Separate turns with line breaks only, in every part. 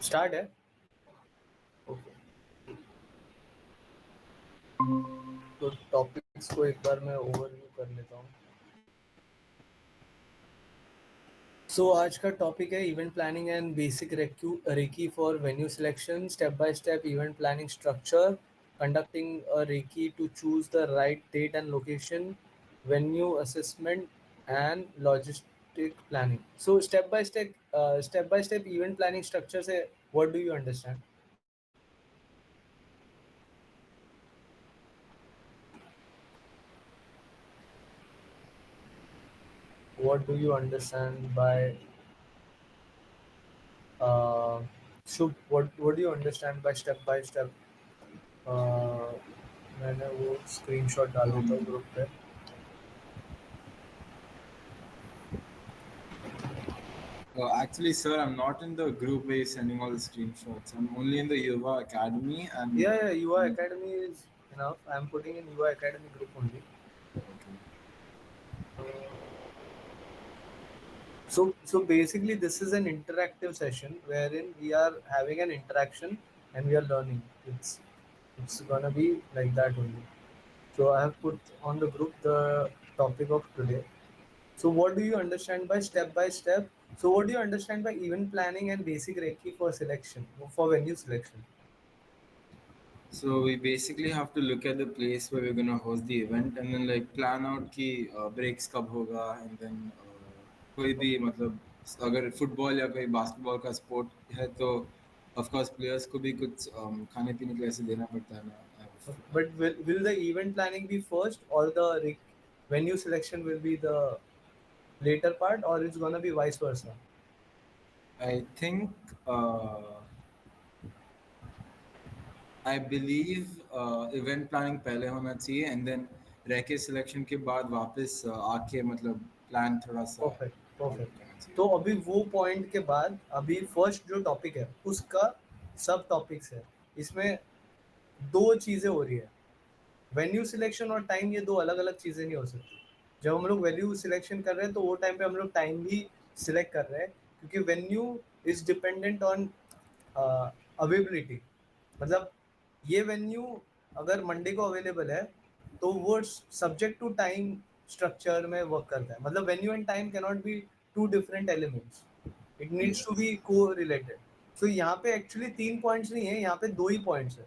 Start है। Okay, तो topics को एक बार मैं ओवरव्यू कर लेता हूँ। सो आज का टॉपिक है event planning and basic recce for venue selection, step by step event planning structure, conducting a Reiki to choose the right date and location, venue assessment, and logistic planning. So step by step event planning structure से what do you understand? What do you understand by uh, what do you understand by step? uh, मैंने वो screenshot डाल देता हूँ group पे।
Actually, sir, I'm not in the group where you're sending all the screenshots. I'm only in the Yuva Academy and
Yeah, UI Academy is enough. I'm putting in UI Academy group only.
okay.
So basically, this is an interactive session wherein we are having an interaction and we are learning. It's gonna be like that only. So I have put on the group the topic of today. So what do you understand by step by step? So what do you understand by event planning and basic Reiki for selection, for venue selection?
So we basically have to look at the place where we're gonna host the event and then like plan out कि breaks कब होगा and then कोई भी मतलब अगर football या कोई basketball का स्पोर्ट है तो of course players को भी कुछ खाने पीने के लिए ऐसे देना पड़ता है ना.
But will the event planning be first or the venue selection will be the later part, or it's gonna be vice versa?
I think I believe event planning पहले होना चाहिए and then रैके सिलेक्शन के बाद वापस आके मतलब plan थोड़ा सा
परफेक्ट
follow
परफेक्ट।
करना चाहिए.
तो अभी वो पॉइंट के बाद अभी फर्स्ट जो टॉपिक है उसका सब टॉपिक्स है। इसमें दो चीजें हो रही है, वेन्यू सिलेक्शन और टाइम। ये दो अलग अलग चीजें नहीं हो सकती। जब हम लोग वेन्यू सिलेक्शन कर रहे हैं तो वो टाइम पे हम लोग टाइम भी सिलेक्ट कर रहे हैं, क्योंकि venue is dependent on availability. मतलब ये वेन्यू अगर मंडे को अवेलेबल है तो वो सब्जेक्ट टू टाइम स्ट्रक्चर में वर्क करता है। मतलब venue and time can not be two different elements, it needs to
Yes.
Be correlated. So यहाँ पे एक्चुअली 3 पॉइंट्स नहीं है, यहाँ पे 2 ही पॉइंट्स है।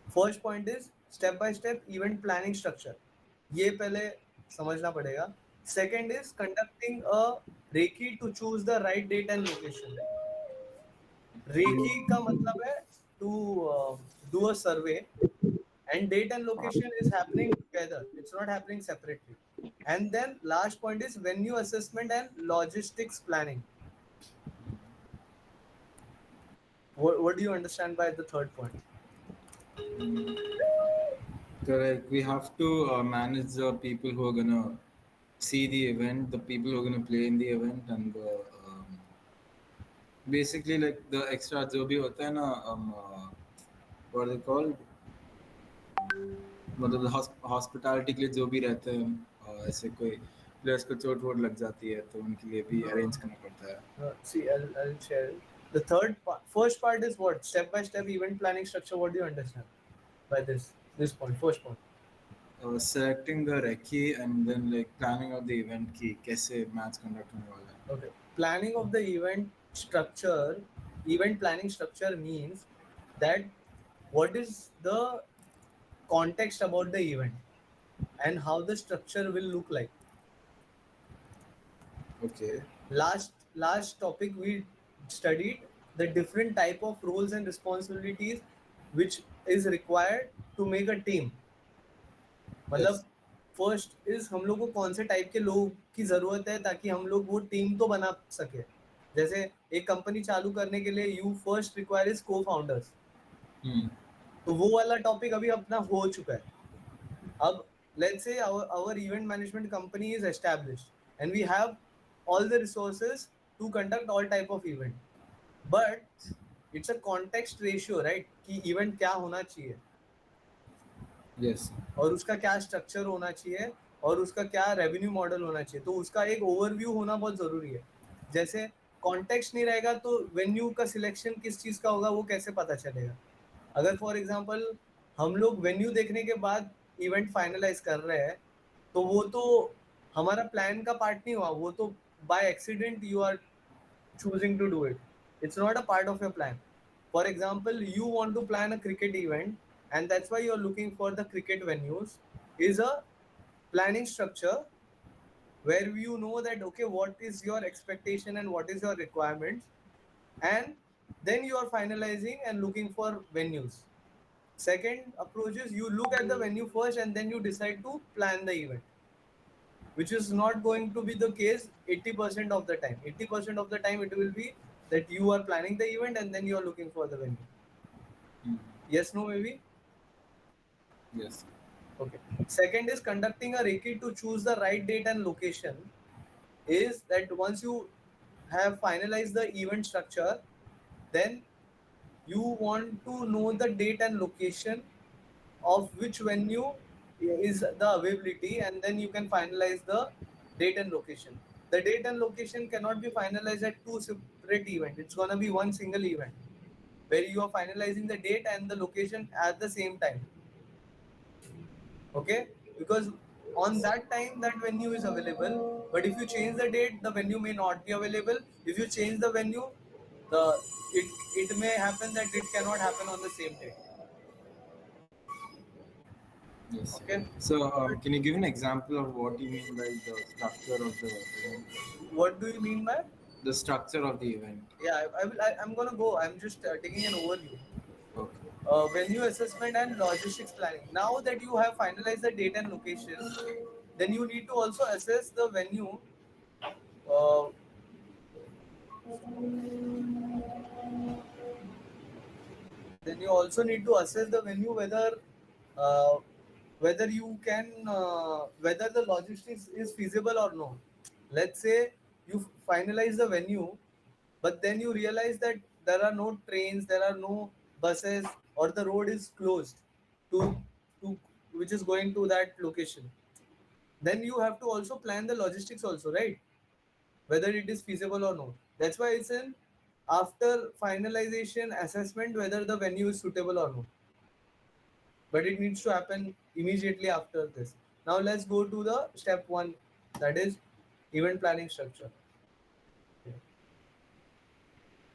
First point is step by step event planning structure, ये पहले समझना पड़ेगा। Second is conducting a recce to choose the right date and location. Recce का मतलब है to do a survey, and date and location is happening together, it's not happening separately. And then last point is venue assessment and logistics planning. What do you understand by the third point?
So like we have to manage the people who are gonna see the event, the people who are gonna play in the event, and the basically like the extra जो भी होता है ना what are they called, मतलब hospitality के लिए जो भी रहते हैं ऐसे कोई प्लेयर्स को चोट वोट लग जाती है तो उनके लिए भी अरेंज करना पड़ता है.
See, I'll share it. The first part is what step by step event planning structure. What do you understand by this point, first point?
Selecting the recce and then like planning out the event की कैसे match conduct होने वाला है.
Okay, planning of the event planning structure means that what is the context about the event and how the structure will look like.
Okay.
Last topic we studied the different type of roles and responsibilities which is required to make a team. मतलब
Yes.
First is हम लोग को कौन से type के लोग की जरूरत है ताकि हम लोग वो टीम तो बना सके। जैसे एक कंपनी चालू करने के लिए यू फर्स्ट रिक्वायर इज को फाउंडर्स। तो वो वाला टॉपिक अभी अपना हो चुका है। अब let's say our event management company is established and we have all the resources to conduct all type of event, but it's a context ratio, right? कि event क्या होना चाहिए
Yes.
और उसका क्या स्ट्रक्चर होना चाहिए और उसका क्या रेवेन्यू मॉडल होना चाहिए। तो उसका एक ओवरव्यू होना बहुत जरूरी है। जैसे कॉन्टेक्स्ट नहीं रहेगा तो वेन्यू का सिलेक्शन किस चीज़ का होगा वो कैसे पता चलेगा? अगर फॉर एग्जांपल हम लोग वेन्यू देखने के बाद इवेंट फाइनलाइज कर रहे हैं, तो वो तो हमारा प्लान का पार्ट नहीं हुआ, वो तो by accident you are choosing to do it. It's not a part of your plan. For example, you want to plan a cricket event, and that's why you're looking for the cricket venues. Is a planning structure where you know that okay, what is your expectation and what is your requirements, and then you are finalizing and looking for venues. Second approach is you look at the venue first and then you decide to plan the event, which is not going to be the case 80% of the time. 80% of the time it will be that you are planning the event and then you are looking for the venue.
Mm.
Yes, no, maybe?
Yes.
Okay. Second is conducting a Reiki to choose the right date and location. Is that once you have finalized the event structure, then you want to know the date and location of which venue is the availability, and then you can finalize the date and location. The date and location cannot be finalized at two separate events. It's gonna be one single event where you are finalizing the date and the location at the same time. Okay, because on that time that venue is available, but if you change the date the venue may not be available. If you change the venue, the it may happen that it cannot happen on the same day.
Yes.
Okay,
So, can you give an example of what you mean by the structure of the event?
what do you mean by?
The structure of the event.
Yeah, I'm gonna go. I'm just taking an overview.
Okay.
Venue assessment and logistics planning. Now that you have finalized the date and location, then you need to also assess the venue. Uh, then you also need to assess the venue uh, whether you can whether the logistics is feasible or no. Let's say you finalize the venue, but then you realize that there are no trains, there are no buses, or the road is closed to to which is going to that location. Then you have to also plan the logistics also, right? Whether it is feasible or not. That's why it's an after finalization assessment whether the venue is suitable or not. But it needs to happen immediately after this. Now let's go to the step one, that is event planning structure.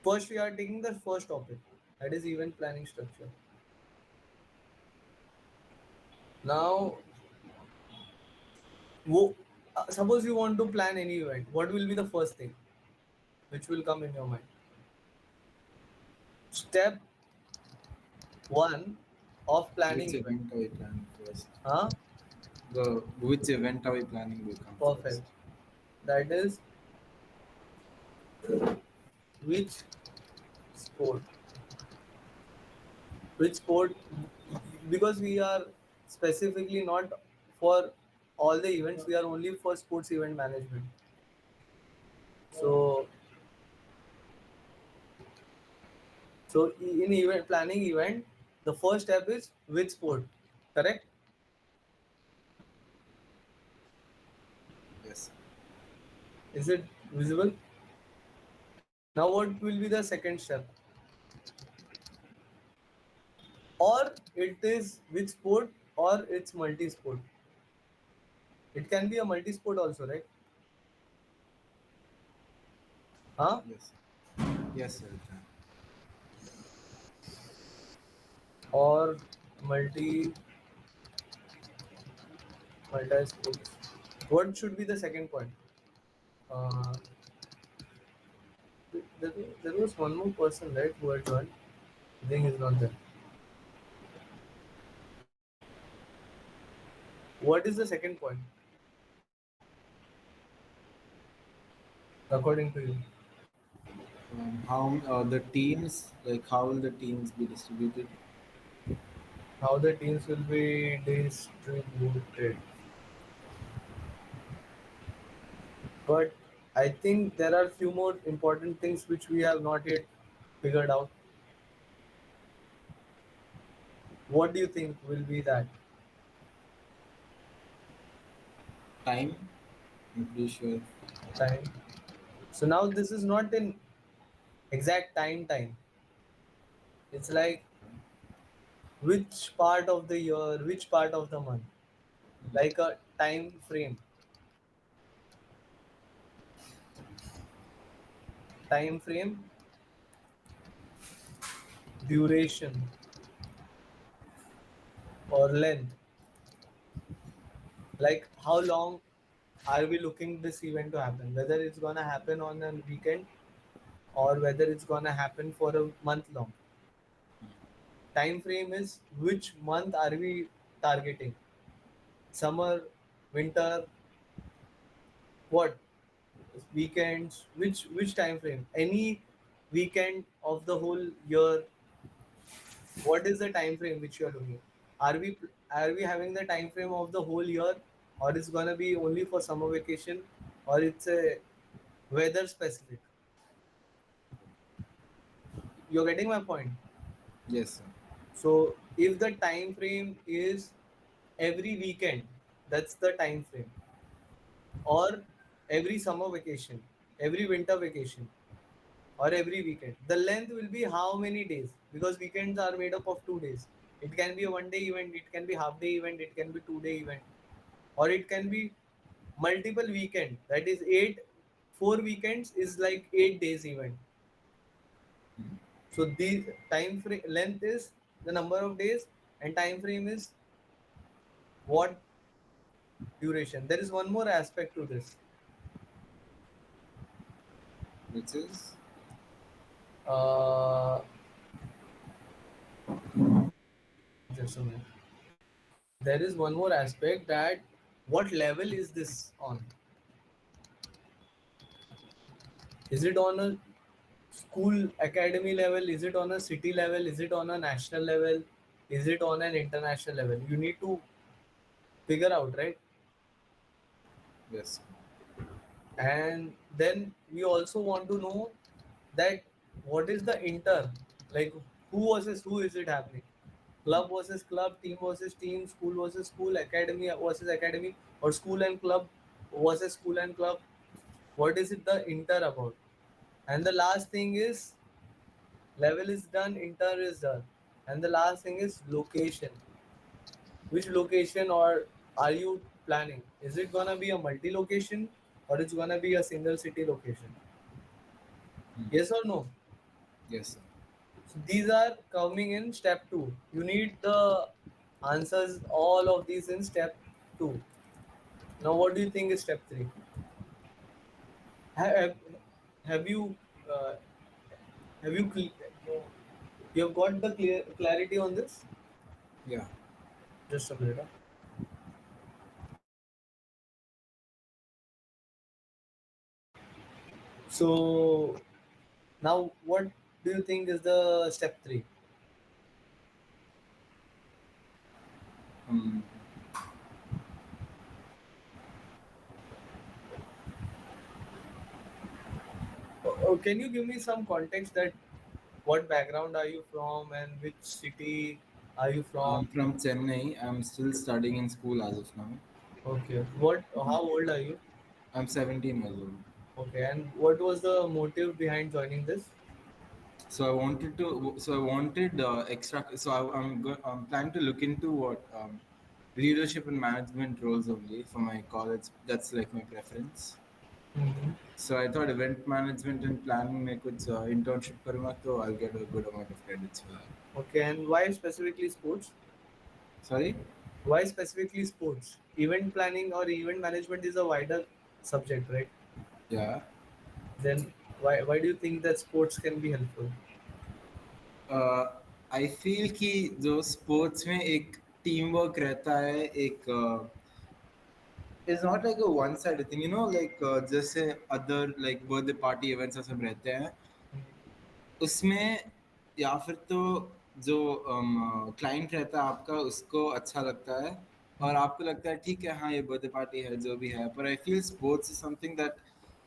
First, we are taking the first topic, that is event planning structure. Now, suppose you want to plan any event, what will be the first thing which will come in your mind? Step one of planning
Which
event.
event are we planning first?
Huh?
The which event are we planning will come
Perfect.
first.
That is which sport? Which sport? Because we are specifically not for all the events, we are only for sports event management. So, in event planning event, the first step is which sport, correct?
Yes.
Is it visible? Now, what will be the second step? Or it is which sport or it's multi-sport. It can be a multi-sport also, right? Huh?
Yes. Yes, sir. It can.
Or multi-sports. What should be the second point? Uh, there was one more person, right, who had joined. I think he's not there. What is the second point, according to you?
How the teams, like how will the teams be distributed?
How the teams will be distributed. But I think there are few more important things which we have not yet figured out. What do you think will be that
Time? I'm pretty sure.
time? So now this is not an exact time. It's like which part of the year, which part of the month, like a time frame. Time frame, duration, or length. Like how long are we looking this event to happen? Whether it's gonna happen on a weekend or whether it's gonna happen for a month long. Time frame is which month are we targeting? Summer, winter, what? Weekends? Which time frame? Any weekend of the whole year? What is the time frame which you are looking? Are we having the time frame of the whole year, or it's gonna be only for summer vacation, or it's a weather specific? You're getting my point.
Yes, sir.
So if the time frame is every weekend, that's the time frame, or every summer vacation, every winter vacation, or every weekend. The length will be how many days, because weekends are made up of 2 days. It can be a 1 day event, it can be half day event, it can be 2 day event, or it can be multiple weekend. That is eight, 4 weekends is like 8 days event. So the time frame length is the number of days, and time frame is what duration. There is one more aspect to this.
Which is
Uh, just a minute. There is one more aspect, that what level is this on? Is it on a school academy level? Is it on a city level? Is it on a national level? Is it on an international level? You need to figure out, right?
yes,
And then we also want to know that what is the inter, like who versus who is it happening? Club versus club, team versus team, school versus school, academy versus academy, or school and club versus school and club. What is it the inter about? And the last thing is level is done, inter is done. And the last thing is location. Which location or are you planning? Is it gonna be a multi-location, or it's gonna be a single city location? Yes or no?
yes, sir.
So these are coming in step two. You need the answers all of these in step two. Now, what do you think is step three? Have, have you uh, have you you have got the clarity on this?
Yeah.
Just a minute. Huh? So now, what do you think is the step three?
Um,
Can you give me some context that what background are you from and which city are you from?
I'm from Chennai. I'm still studying in school as of now.
Okay. What? How old are you?
I'm 17 years old.
Okay. And what was the motive behind joining this?
So I wanted extra. I'm planning to look into what leadership and management roles only for my college. That's like my preference.
Hmm.
So I thought event management and planning में कुछ internship करूँगा तो I'll get a good amount of credits for that.
Okay. And why specifically sports?
Sorry?
Why specifically sports? Event planning or event management is a wider subject, right?
Yeah.
Then why do you think that sports can be helpful?
I feel कि जो sports में एक team work रहता है एक it's not like a one side thing like जैसे other like birthday party events सब रहते हैं उसमें या फिर तो जो क्लाइंट रहता है आपका उसको अच्छा लगता है और आपको लगता है ठीक है हाँ ये बर्थडे पार्टी है जो भी है पर I feel sports is something that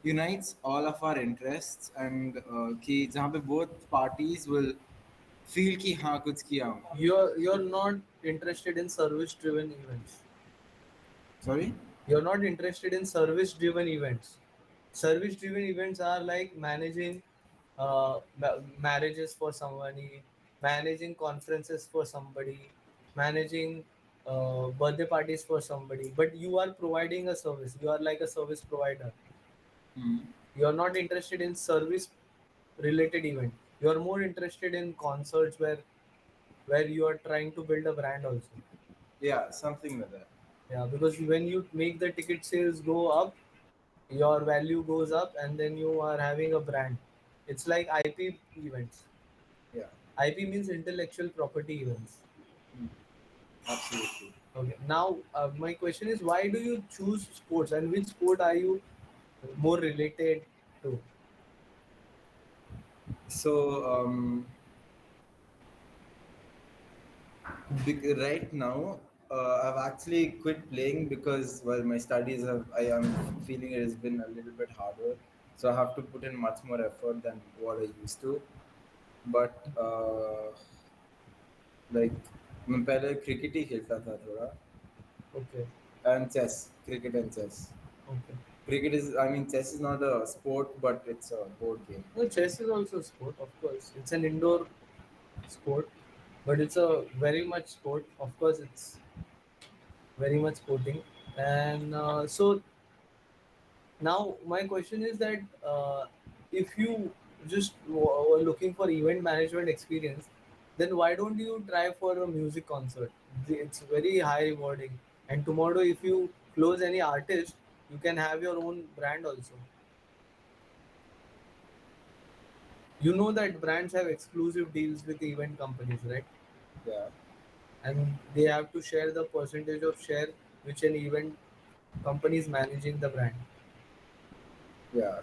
unites all of our interest and कि जहाँ पे बोथ पार्टीज विल फील कि हाँ कुछ किया हमने
You're not interested in service driven events.
Sorry
You're not interested in service driven events. Service driven events are like managing marriages for somebody, managing conferences for somebody, managing birthday parties for somebody, but you are providing a service, you are like a service provider.
Hmm.
You are not interested in service related event, you are more interested in concerts where you are trying to build a brand also.
Yeah, something like that.
Yeah, because when you make the ticket sales go up, your value goes up, and then you are having a brand. It's like IP events.
Yeah.
IP means intellectual property events.
Hmm. Absolutely.
Okay. Now, my question is, why do you choose sports, and which sport are you more related to?
So right now, I've actually quit playing because well, my studies have. I am feeling it has been a little bit harder, so I have to put in much more effort than what I used to. But like मैं पहले cricket ही खेलता था थोड़ा
Okay.
and chess, cricket and chess.
Okay.
Cricket is, I mean, chess is not a sport, but it's a board game.
No, chess is also a sport, of course. It's an indoor sport, but it's a very much sport. Of course, it's very much sporting. And so now my question is that if you just were looking for event management experience, then why don't you try for a music concert? It's very high rewarding. And tomorrow, if you close any artist, you can have your own brand also. You know that brands have exclusive deals with event companies, right?
Yeah,
And they have to share the percentage of share which an event company is managing the brand.
yeah,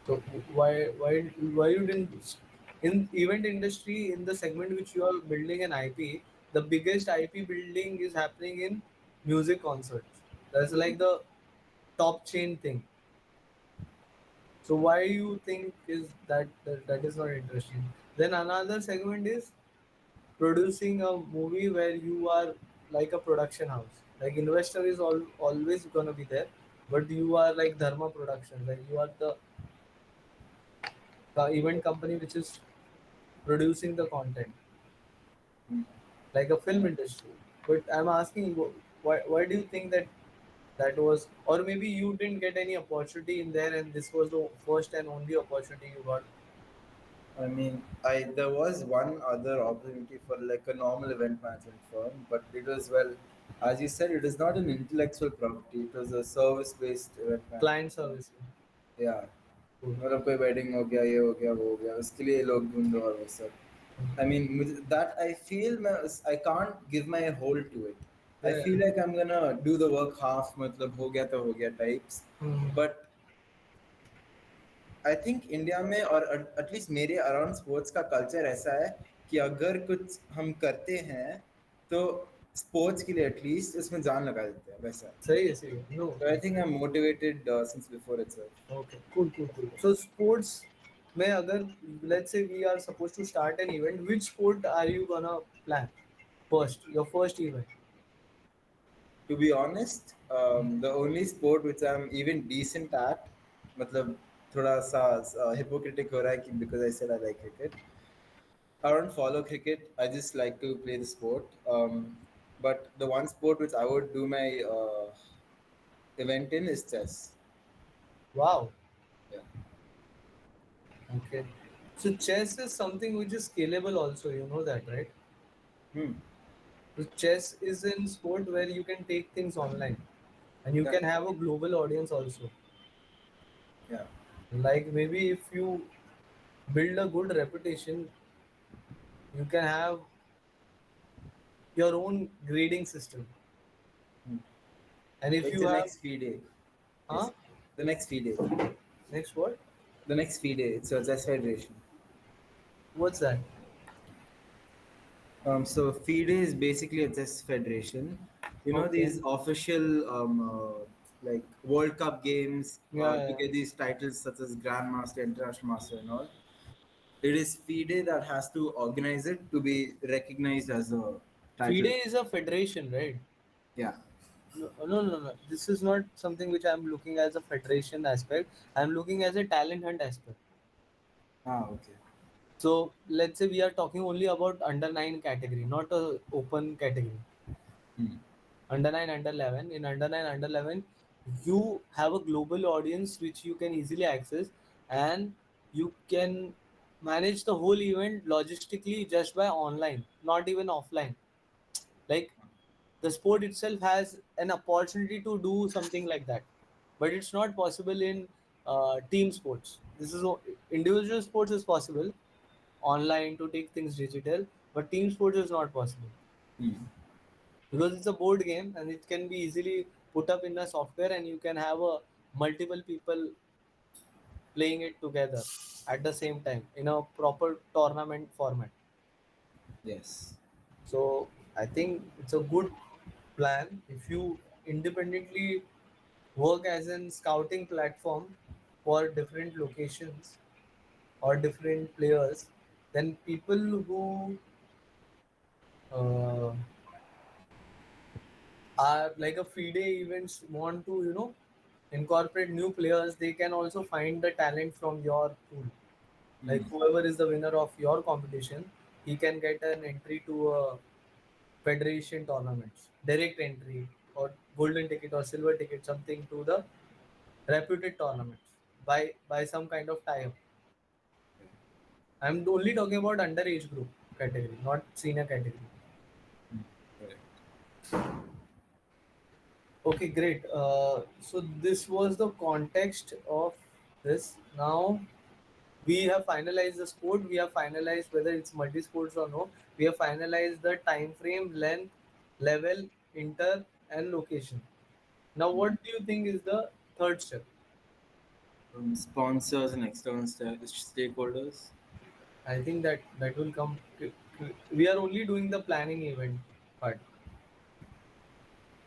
So why you didn't in event industry in the segment which you are building an IP, the biggest IP building is happening in music concerts. That's like the top chain thing. So why you think is that is not interesting? Then another segment is producing a movie where you are like a production house. Like investor is always gonna be there, but you are like Dharma Production. Like you are the event company which is producing the content,
mm.
like a film industry. But I'm asking you, why do you think that that was, or maybe you didn't get any opportunity in there, and this was the first and only opportunity you got?
I mean, I there was one other opportunity for like a normal event management firm, but it was well, as you said, it is not an intellectual property. It was a service-based event management
Client
firm.
service.
Yeah,
Cool.
मतलब कोई wedding हो गया, ये हो गया, वो हो गया, उसके लिए लोग ढूंढो और वो सब. I mean, that I feel I can't give my whole to it. I
Yeah.
feel like I'm gonna do the work half, मतलब हो गया तो हो गया types.
Hmm.
But I think India में और एटलीस्ट मेरे अराउंड स्पोर्ट्स का कल्चर ऐसा है कि अगर कुछ हम करते हैं तो स्पोर्ट्स के लिए एटलीस्ट उसमें जान लगा देते हैं वैसा.
सही है no.
So I think I'm motivated since before itself.
Okay, cool. So sports में अगर let's say we are supposed to start an event, which sport are you gonna plan first? Your first event.
To be honest, the only sport which I'm even decent at, मतलब थोड़ा सा hypocritic हो रहा है कि because I said I like cricket. I don't follow cricket. I just like to play the sport. But the one sport which I would do my event in is chess.
Wow.
Yeah.
Okay. So chess is something which is scalable also. You know that, right?
Hmm.
So chess is in sport where you can take things online, and you
Yeah.
can have a global audience also.
Yeah.
Like maybe if you build a good reputation, you can have your own grading system.
Hmm.
And if
It's
you
the
have,
next fee day,
huh?
basically. The next fee day.
Next what?
The next fee day. It's a chess federation.
What's that?
So FIDE is basically a chess federation. You know
Okay.
these official like World Cup games
Yeah,
to
yeah.
get these titles such as Grandmaster, International Master, and all. It is FIDE that has to organize it to be recognized as a title.
FIDE is a federation, right?
Yeah.
No, no, no, no. This is not something which I'm looking as a federation aspect. I'm looking as a talent hunt aspect.
Ah, okay.
So let's say we are talking only about under 9 category, not a open category.
Hmm.
Under 9, under 11. In under 9, under 11, you have a global audience which you can easily access, and you can manage the whole event logistically just by online, not even offline. Like the sport itself has an opportunity to do something like that, but it's not possible in team sports. Individual sports is possible online to take things digital, but team sports is not possible
Hmm.
because it's a board game and it can be easily put up in a software, and you can have a multiple people playing it together at the same time in a proper tournament format.
Yes.
So I think it's a good plan if you independently work as an scouting platform for different locations or different players. Then people who uh, are like a FIDE events want to incorporate new players, they can also find the talent from your pool. Like
Hmm.
whoever is the winner of your competition, he can get an entry to a federation tournaments, direct entry or golden ticket or silver ticket, something to the reputed tournaments by some kind of tie-up.
Okay.
I'm only talking about underage group category, not senior category.
Hmm. Correct.
Okay, great. So this was the context of this. Now we have finalized the sport. We have finalized whether it's multi sports or no. We have finalized the time frame, length, level, inter, and location. Now,
Hmm.
what do you think is the third step?
Sponsors and external stakeholders.
I think that will come. We are only doing the planning event part.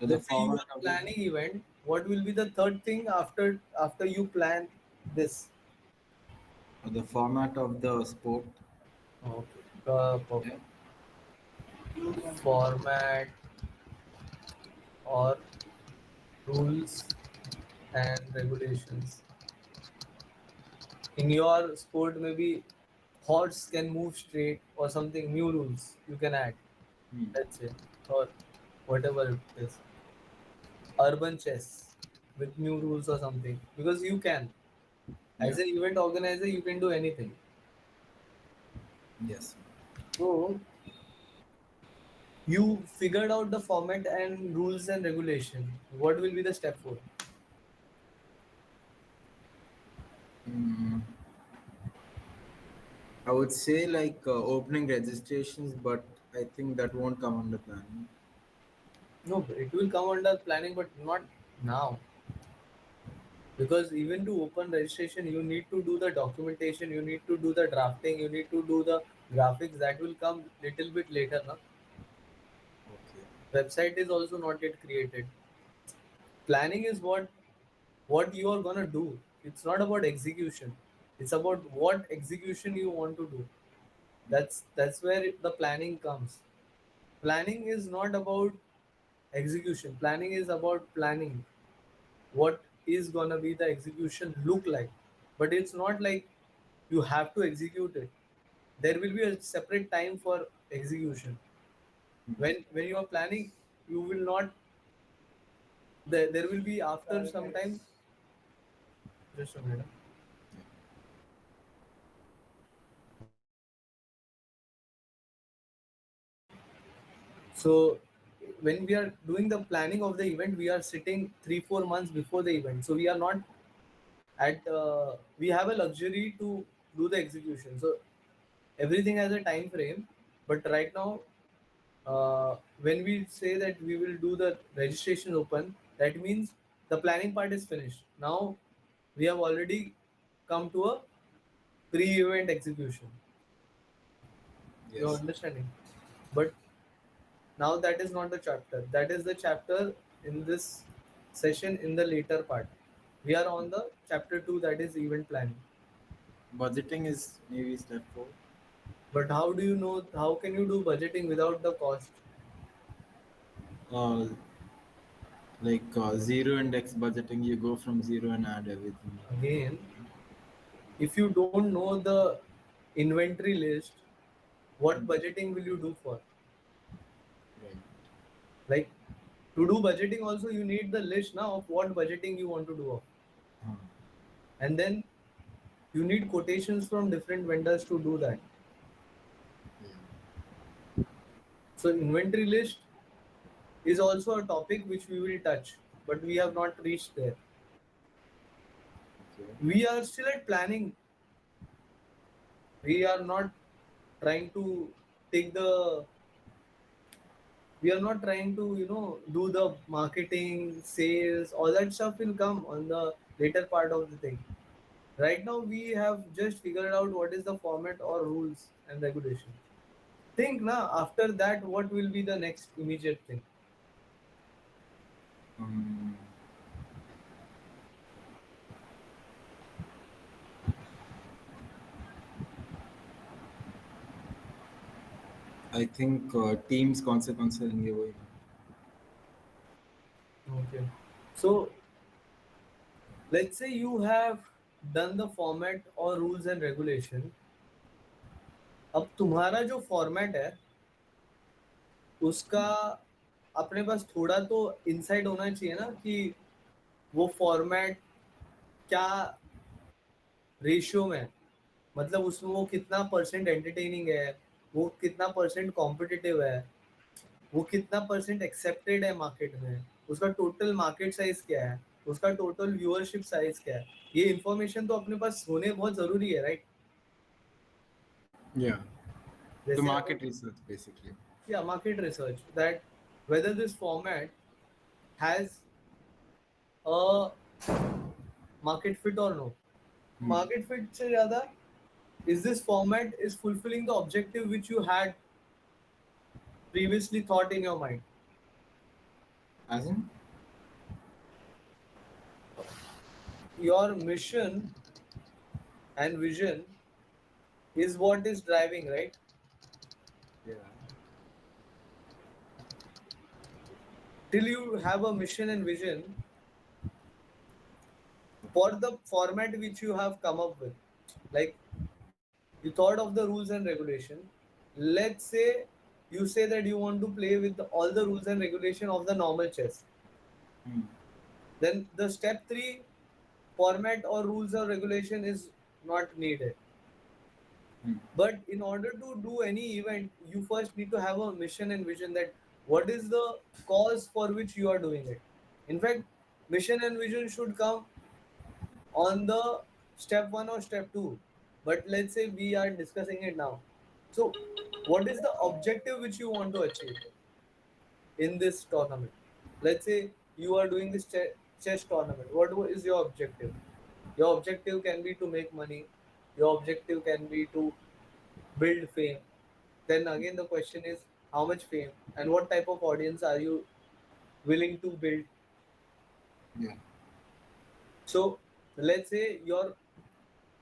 The
Let's say you
format
are
of the
planning event. What will be the third thing after you plan this?
the format of the sport.
Okay.
Yeah.
Perfect. Format or rules and regulations. In your sport, maybe horse can move straight or something. New rules you can add.
Hmm.
Let's say, or whatever it is. Urban chess with new rules or something, because you can, as
Yeah.
an event organizer, you can do anything.
Yes.
So you figured out the format and rules and regulation. What will be the step four?
Mm, I would say like opening registrations, but I think that won't come under planning.
No, it will come under planning, but not now. Because even to open registration, you need to do the documentation, you need to do the drafting, you need to do the graphics. That will come little bit later. Na?
Okay.
Website is also not yet created. Planning is what you are gonna do. It's not about execution. It's about what execution you want to do. That's where the planning comes. Planning is not about execution. Planning is about planning. What is gonna be the execution look like? But it's not like you have to execute it. There will be a separate time for execution. When you are planning, you will not. There will be after some time. Just a minute. So when we are doing the planning of the event, we are sitting 3 4 months before the event. So we are not at. We have a luxury to do the execution. So everything has a time frame, but right now, when we say that we will do the registration open, that means the planning part is finished. Now we have already come to a pre-event execution. You're
Yes.
understanding, but now that is not the chapter. That is the chapter in this session in the later part. We are on the chapter 2, that is event planning.
Budgeting is maybe step four.
But how do you know, how can you do budgeting without the cost?
Uh, Like zero index budgeting, you go from zero and add everything.
Again, if you don't know the inventory list, what
Hmm.
budgeting will you do for?
Right.
Like, to do budgeting also you need the list now of what budgeting you want to do of.
Huh.
And then you need quotations from different vendors to do that.
Yeah.
So inventory list is also a topic which we will touch, but we have not reached there.
Okay.
We are still at planning. We are not trying to take the we are not trying to do the marketing, sales, all that stuff will come on the later part of the thing. Right now we have just figured out what is the format or rules and regulation. Think now, after that what will be the next immediate thing?
Um, I think teams consequences in the way.
Okay, so let's say you have done the format or rules and regulation. अब तुम्हारा जो format है उसका अपने पास थोड़ा तो insight होना चाहिए ना कि वो फॉर्मेट क्या रेशियो में है। मतलब उसमें वो कितना परसेंट एंटरटेनिंग है, वो कितना परसेंट कॉम्पिटिटिव है, वो कितना परसेंट एक्सेप्टेड है मार्केट में, उसका टोटल मार्केट साइज क्या है, उसका टोटल व्यूअरशिप साइज क्या है। ये इन्फॉर्मेशन तो अपने पास होने बहुत जरूरी है, राइट?
Yeah. The
जैसे
market research basically.
या market research that whether this format has a market fit or no.
Hmm.
Market fit से ज़्यादा, is this format is fulfilling the objective which you had previously thought in your mind.
As in?
Your mission and vision is what is driving, right?
Yeah.
Till you have a mission and vision for the format which you have come up with, like you thought of the rules and regulation. Let's say you say that you want to play with all the rules and regulation of the normal chess.
Hmm.
Then the step 3 format or rules or regulation is not needed.
Hmm.
But in order to do any event, you first need to have a mission and vision that what is the cause for which you are doing it. In fact, mission and vision should come on the step 1 or step 2. But let's say we are discussing it now. So, what is the objective which you want to achieve in this tournament? Let's say you are doing this chess tournament. What is your objective? Your objective can be to make money. Your objective can be to build fame. Then again, the question is how much fame and what type of audience are you willing to build?
Yeah.
So, let's say your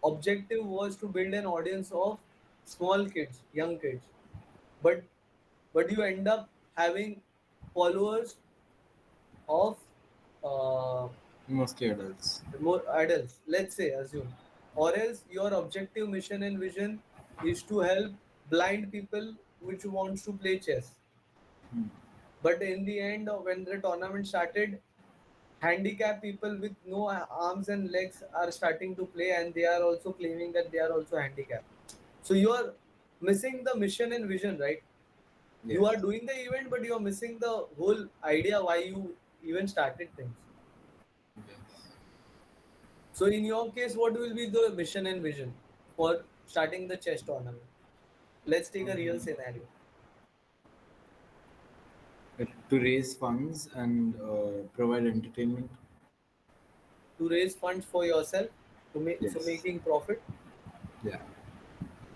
objective was to build an audience of small kids, young kids, but you end up having followers of uh,
Mostly adults.
more adults. Let's say, assume, or else your objective, mission, and vision is to help blind people which wants to play chess.
Hmm.
But in the end, when the tournament started, handicapped people with no arms and legs are starting to play, and they are also claiming that they are also handicapped. So you are missing the mission and vision, right? You
Yes.
are doing the event, but you are missing the whole idea why you even started things.
Yes.
So in your case, what will be the mission and vision for starting the chess tournament? Let's take a real
Um,
scenario.
to raise funds and provide entertainment.
To raise funds for yourself, to make so
Yes.
making profit
Yeah.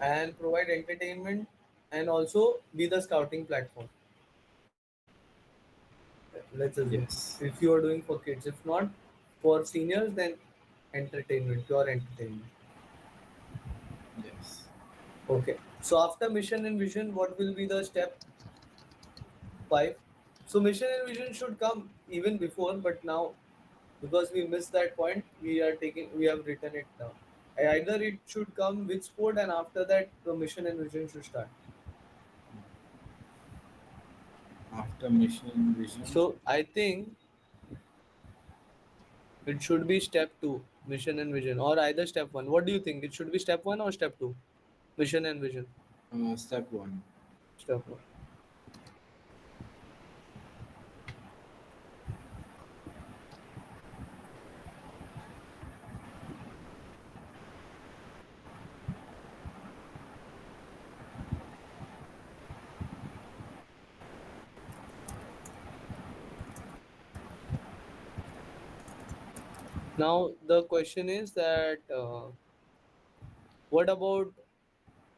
and provide entertainment, and also be the scouting platform. Let's assume
Yes.
if you are doing for kids, if not for seniors, then entertainment, pure entertainment.
Yes.
Okay. So after mission and vision, what will be the step 5? So mission and vision should come even before, but now because we missed that point, we have written it down. Either it should come with sport, and after that the mission and vision should start.
After mission vision.
So I think it should be step two, mission and vision, or either step one. What do you think? It should be step one or step two, mission and vision.
Step one.
Step one. Now the question is that what about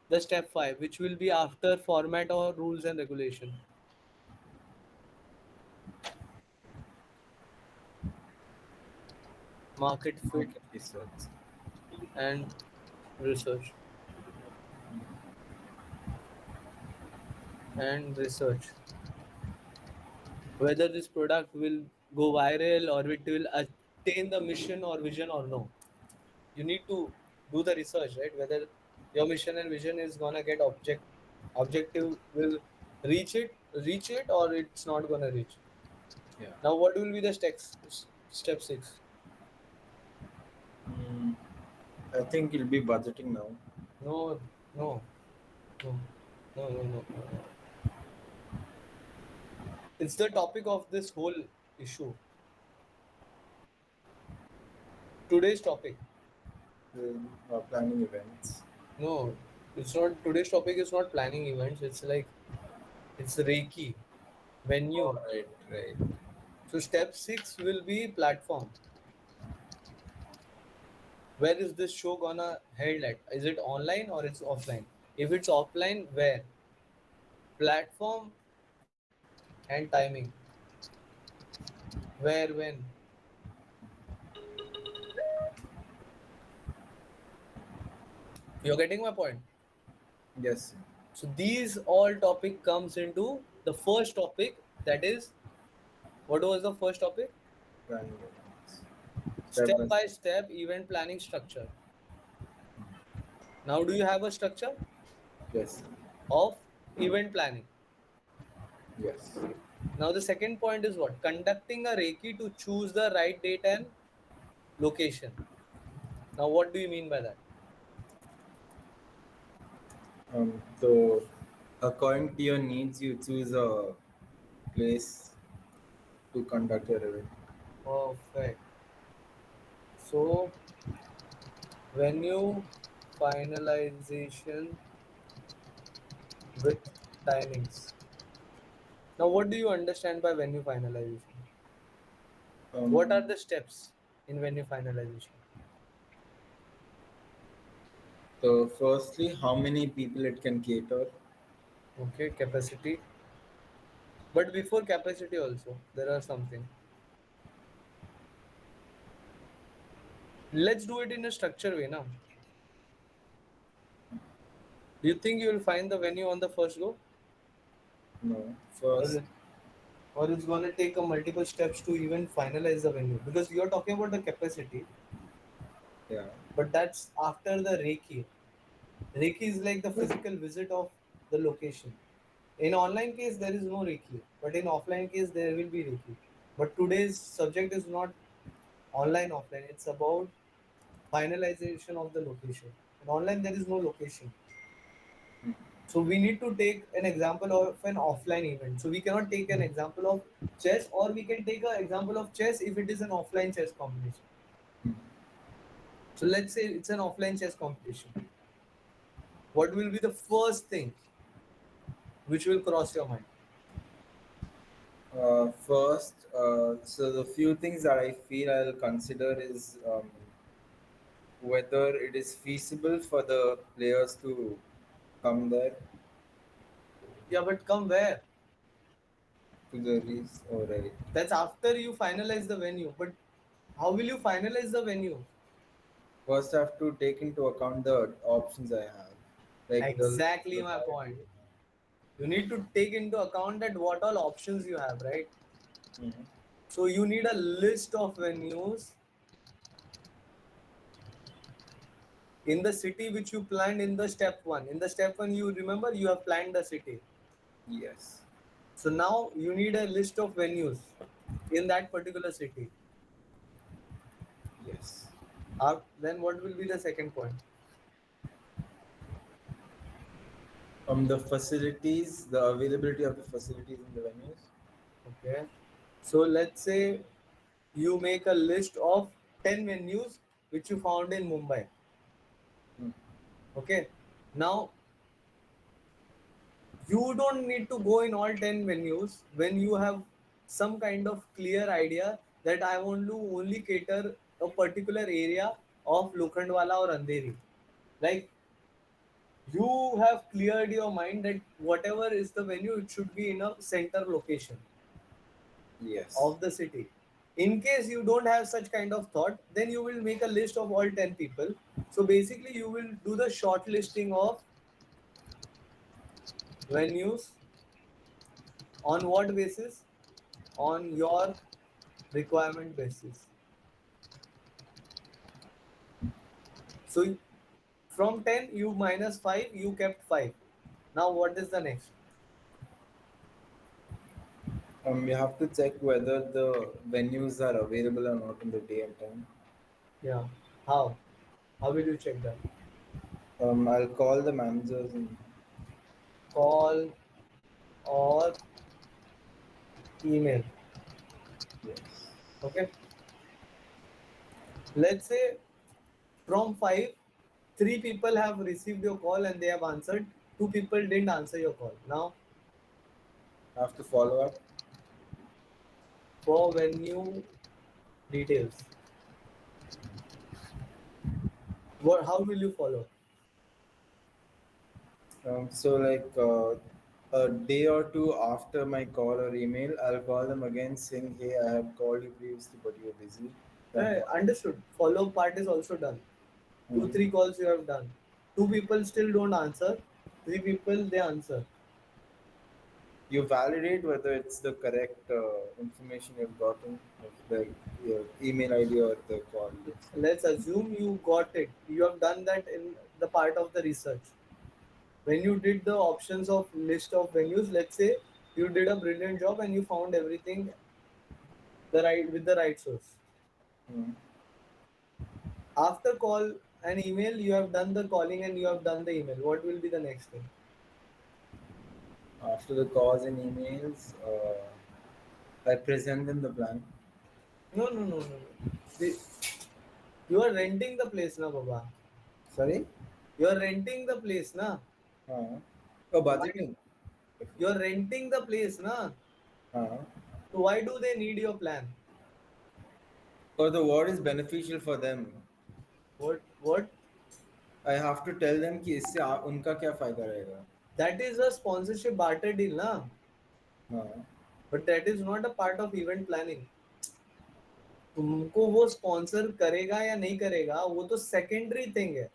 the step five, which will be after format or rules and regulation, market fit
Market research.
and research and research. Whether this product will go viral or it will attain the mission or vision or no. You need to do the research, right? Whether your mission and vision is gonna get objective will reach it or it's not gonna reach.
Yeah.
Now what will be the step six?
Mm, I think it'll be budgeting now.
No, no, no, no. It's the topic of this whole issue. Today's topic.
Planning events.
No, it's not. Today's topic is not planning events. It's like it's Reiki
Oh,
venue.
right, right.
So step six will be platform. Where is this show gonna held at? Is it online or it's offline? If it's offline, where? Platform and timing. Where, when? You're getting my point.
Yes.
So these all topic comes into the first topic, that is, what was the first topic?
Planning events. Step by
Step by
step.
step event planning structure. Now do you have a structure
Yes.
of event planning?
Yes.
Now the second point is what? Conducting a Reiki to choose the right date and location. Now what do you mean by that?
So, according to your needs, you choose a place to conduct your event.
Perfect. So venue finalization with timings. Now what do you understand by venue finalization? What are
Um,
the steps in venue finalization?
so, firstly, how many people it can cater?
Okay, capacity. But before capacity also, there are something. Let's do it in a structure way now. Do you think you will find the venue on the first go?
No.
Or,
First,
or it's gonna take a multiple steps to even finalize the venue? Because you're talking about the capacity,
yeah.
but that's after the Reiki. Reiki is like the physical visit of the location. In online case, there is no Reiki, but in offline case, there will be Reiki. But today's subject is not online offline. It's about finalization of the location. In online, there is no location. So we need to take an example of an offline event. So we cannot take an example of chess, or we can take an example of chess if it is an offline chess competition. So let's say it's an offline chess competition. What will be the first thing which will cross your mind?
First, so the few things that I feel I'll consider is whether it is feasible for the players to come there
Yeah, but come where?
to the race. All right.
That's after you finalize the venue. But how will you finalize the venue?
First, I have to take into account the options I have, like the
Exactly my
library.
point. You need to take into account that what all options you have, right?
Mhm.
So you need a list of venues in the city which you planned in the step one. In the step one, you remember you have planned the city.
Yes.
So now you need a list of venues in that particular city.
Yes.
Then what will be the second point?
The facilities, the availability of the facilities in the venues.
Okay. So let's say you make a list of 10 venues which you found in Mumbai.
Hmm.
Okay. Now you don't need to go in all 10 venues when you have some kind of clear idea that I want to only cater a particular area of Lokhandwala or Andheri. Like you have cleared your mind that whatever is the venue, it should be in a center location
Yes.
of the city. In case you don't have such kind of thought, then you will make a list of all 10 people. So basically, you will do the shortlisting of venues on what basis? On your requirement basis. So from 10, you minus 5, you kept 5. Now, what is the next?
You have to check whether the venues are available or not in the day and time.
Yeah. How? How will you check that?
I'll call the managers and
Call or email.
yes.
Okay. Let's say from 5, 3 people have received your call and they have answered. 2 people didn't answer your call. Now,
I have to follow up.
for venue details, how will you follow?
So like a day or two after my call or email, I'll call them again saying, "Hey, I have called you previously, but you were busy." Then follow.
Understood. Follow up part is also done. Two,
Mhm.
three calls you have done. 2 people still don't answer. 3 people they answer.
You validate whether it's the correct information you've gotten, of the your email ID or the call.
Let's assume you got it. You have done that in the part of the research. When you did the options of list of venues, let's say you did a brilliant job and you found everything the right with the right source.
Mhm.
After call and email, you have done the calling and you have done the email. What will be the next thing?
After the calls and emails, I present them the plan.
No, no, no, no, no. The, you are renting the place, na, Baba.
Sorry?
You are renting the place, na.
Uh, oh,
Why?
budgeting.
You are renting the place, na.
Uh,
So why do they need your plan?
or the what is beneficial for them.
What? What?
I have to tell them कि इससे उनका क्या फायदा रहेगा.
That is a sponsorship barter deal, na.
हाँ.
But that is not a part of event planning. तुमको वो sponsor करेगा या नहीं करेगा वो तो सेकेंडरी थिंग है.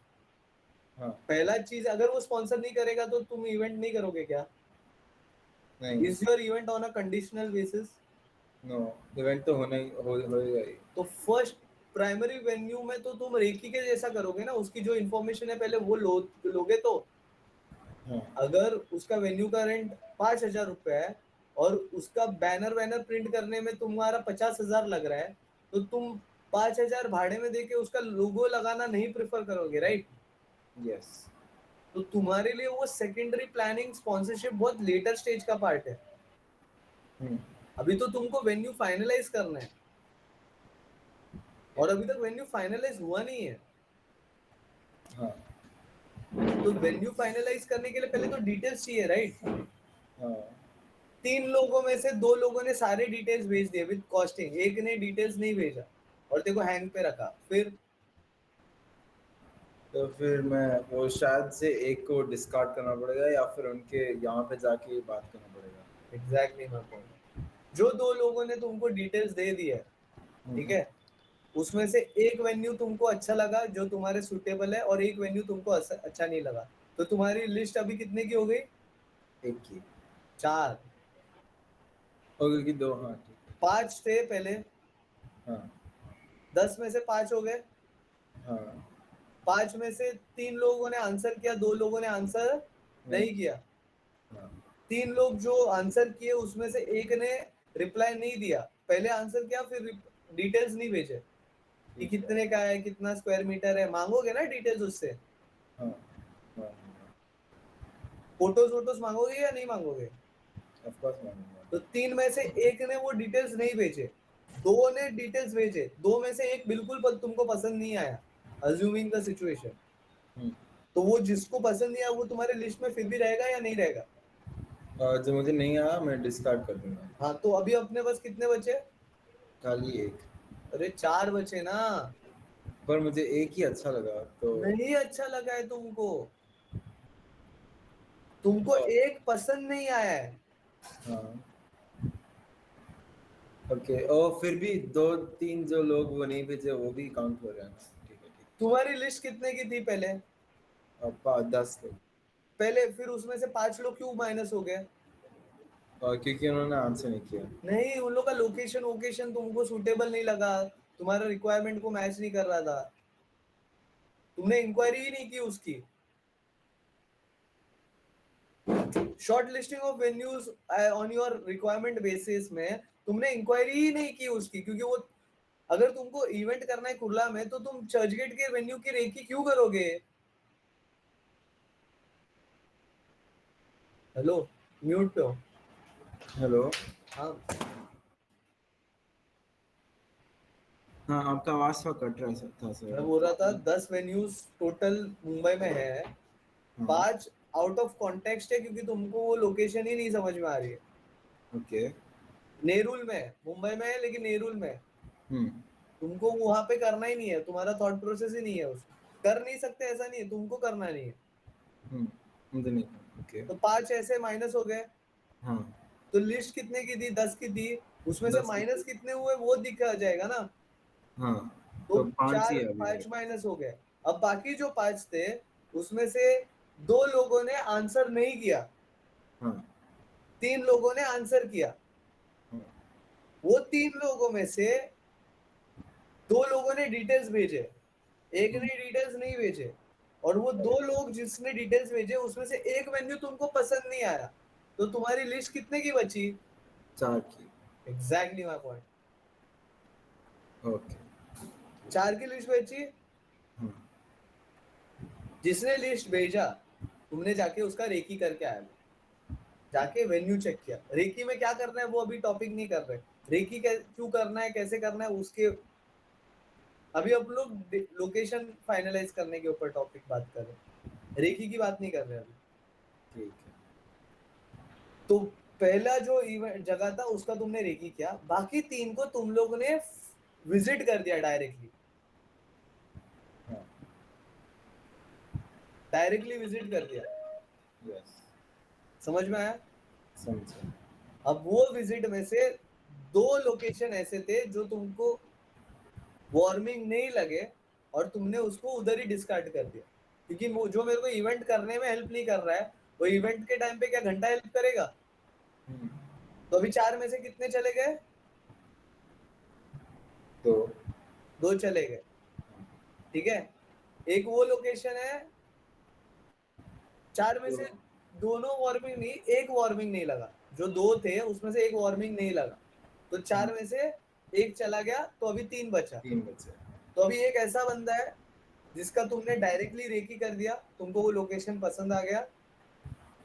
हाँ.
पहला चीज अगर वो स्पॉन्सर नहीं करेगा तो तुम इवेंट नहीं करोगे क्या?
नहीं.
Is your event on a conditional basis?
No. Event तो होना ही होएगा ही.
तो फर्स्ट प्राइमरी वेन्यू में तो तुम रेकी के जैसा करोगे ना. उसकी जो इन्फॉर्मेशन है पहले वो लोगे. तो
हाँ.
अगर उसका वेन्यू का रेंट 5,000 रुपये है और उसका बैनर वैनर प्रिंट करने में तुम्हारा 50,000 लग रहा है तो तुम 5,000 भाड़े में देके उसका लोगो लगाना नहीं प्रेफर करोगे, राइट?
यस.
तो तुम्हारे लिए वो सेकेंडरी प्लानिंग स्पॉन्सरशिप बहुत लेटर स्टेज का पार्ट है.
हम्म.
अभी तो तुमको वेन्यू फाइनलाइज करना है और अभी तक वेन्यू फाइनलाइज हुआ नहीं है.
हाँ.
तो वेन्यू फाइनलाइज करने के लिए पहले तो डिटेल्स चाहिए, राइट?
हाँ.
3 लोगों में से 2 लोगों ने सारे डिटेल्स भेज दिए विद कॉस्टिंग. एक ने डिटेल्स नहीं भेजा और तेरे को हैंग पे रखा. फिर
तो फिर मैं वो शायद से एक को डिस्कार्ड करना पड़ेगा या फिर उनके यहाँ पे जाके बात करना पड़ेगा.
Exactly my point. जो 2 लोगों ने तुमको डिटेल्स दे दी है, ठीक
हम्म.
है, उसमें से एक वेन्यू तुमको अच्छा लगा जो तुम्हारे सुटेबल है और एक वेन्यू तुमको अच्छा नहीं लगा. तो तुम्हारी लिस्ट अभी कितने की हो गई?
एक की.
4।
ओके कि दो, हाँ ठीक
5 थे पहले,
है। हाँ
10 में से 5 हो गए।
हाँ
5 में से 3 लोगों ने आंसर किया, 2 लोगों ने आंसर
नहीं।
नहीं किया।
हाँ
3 लोग जो आंसर किए उसमें से एक ने रिप्लाई नहीं दिया, पहले आंसर किया फिर डिटेल्स नहीं भेजे कि
ठीक है।
कितने का है, कितना स्क्वायर मीटर है, मांगोगे ना डिटेल्स उससे,
हाँ हाँ
फोटोज वोटोज मांगोगे या नहीं मांगोगे?
ऑफ कोर्स मानूंगा।
तो 3 में से एक ने वो डिटेल्स नहीं भेजे, 2 ने डिटेल्स भेजे, 2 में से एक बिल्कुल तुमको पसंद नहीं आया, अज्यूमिंग द सिचुएशन,
हम्म।
तो वो जिसको पसंद नहीं आया वो तुम्हारे लिस्ट में फिर भी रहेगा या नहीं रहेगा?
जो मुझे नहीं आया मैं डिस्कार्ड कर दूंगा।
हाँ, तो अभी अपने पास कितने बचे?
खाली एक।
अरे 4 बचे ना।
पर मुझे एक ही अच्छा लगा तो।
नहीं अच्छा लगा है तुमको, तुमको
अ,
एक पसंद नहीं आया है।
हाँ ओके, और फिर भी दो तीन जो लोग वो नहीं भेजे वो भी काउंट हो रहे हैं ना। ठीक है ठीक
तुम्हारी लिस्ट कितने की थी पहले?
है। 10 लोग।
पहले फिर उसमें से 5 लोग क्यों माइनस हो गए?
क्योंकि उन्होंने आंसर नहीं किया।
नहीं, उन लोग का लोकेशन वोकेशन तुमको सुटेबल नहीं लगा, तुम्हारा रिक्वायरमेंट को मैच नहीं कर रहा था, तुमने इंक्वायरी ही नहीं की उसकी। Short listing of venues on your requirement basis में तुमने इंक्वायरी ही नहीं की उसकी, क्योंकि वो, अगर तुमको इवेंट करना है कुर्ला में तो तुम चर्चगेट के वेन्यू की रेकी क्यों करोगे? हेलो, म्यूट पे हो?
हेलो।
हाँ,
हाँ आपका आवाज थोड़ा कट रहा था
मैं
सर।
बोल रहा था 10 वेन्यूज टोटल मुंबई में है,
हाँ
5 आउट ऑफ कॉन्टेक्स्ट है क्योंकि तुमको वो लोकेशन ही नहीं समझ में आ रही है।
ओके।
नेरुल में है, मुंबई में है लेकिन नेरुल में है।
हम्म
तुमको वहां पे करना ही नहीं है, तुम्हारा थॉट प्रोसेस ही नहीं है उस, कर नहीं सकते ऐसा नहीं है, तुमको करना नहीं है।
हम्म मुझे नहीं। ओके।
तो 5 ऐसे माइनस हो गए।
हाँ
तो लिस्ट कितने की थी? 10 की थी, उसमें से
10 की
माइनस
थी।
कितने हुए वो दिखा जाएगा ना।
हाँ
तो
तो 5 ही
4
है अभी मेरे
5
पास।
माइनस हो गए। अब बाकी जो 5 थे उसमें से 2 लोगों ने आंसर नहीं किया,
हाँ
3 लोगों ने आंसर किया।
हाँ
वो 3 लोगों में से 2 लोगों ने डिटेल्स भेजे, एक
हाँ,
ने डिटेल्स नहीं भेजे, और वो 2 लोग जिसने डिटेल्स भेजे उसमें से एक मेन्यू तुमको पसंद नहीं आया, तो तुम्हारी लिस्ट कितने की बची?
4 की।
Exactly my point.
ओके।
4 की लिस्ट बची।
हाँ
जिसने लिस्ट भेजा, तुमने जाके उसका रेकी करके आया, जाके वेन्यू चेक किया। रेकी में क्या करना है वो अभी टॉपिक नहीं कर रहे, रेकी क्यों करना है कैसे करना है उसके, अभी हम लोग लोकेशन फाइनलाइज करने के ऊपर टॉपिक बात कर रहे हैं, रेकी की बात नहीं कर रहे अभी।
ठीक है।
तो पहला जो इवेंट जगह था उसका तुमने रेकी किया, बाकी 3 को तुम लोग ने विजिट कर दिया डायरेक्टली,
हाँ
डायरेक्टली विजिट कर दिया।
यस
समझ में आया?
समझा।
अब वो विजिट में से 2 लोकेशन ऐसे थे जो तुमको वार्मिंग नहीं लगे, और तुमने उसको उधर ही डिस्कार्ड कर दिया, क्योंकि जो मेरे को इवेंट करने में हेल्प नहीं कर रहा है, वो इवेंट के टाइम पे क्या घंटा हेल्प करेगा?
हम्म,
तो अभी 4 में से कितने चले गए?
तो
2 चले गए। ठीक है, एक वो लोकेशन है, 4 में
तो
से दोनों वार्मिंग नहीं, एक वार्मिंग नहीं लगा, जो 2 थे उसमें से एक वार्मिंग नहीं लगा, तो 4 में से एक चला गया, तो अभी 3 बचा।
3 बचे।
तो अभी एक ऐसा बंदा है जिसका तुमने डायरेक्टली रेकी कर दिया, तुमको वो लोकेशन पसंद आ गया।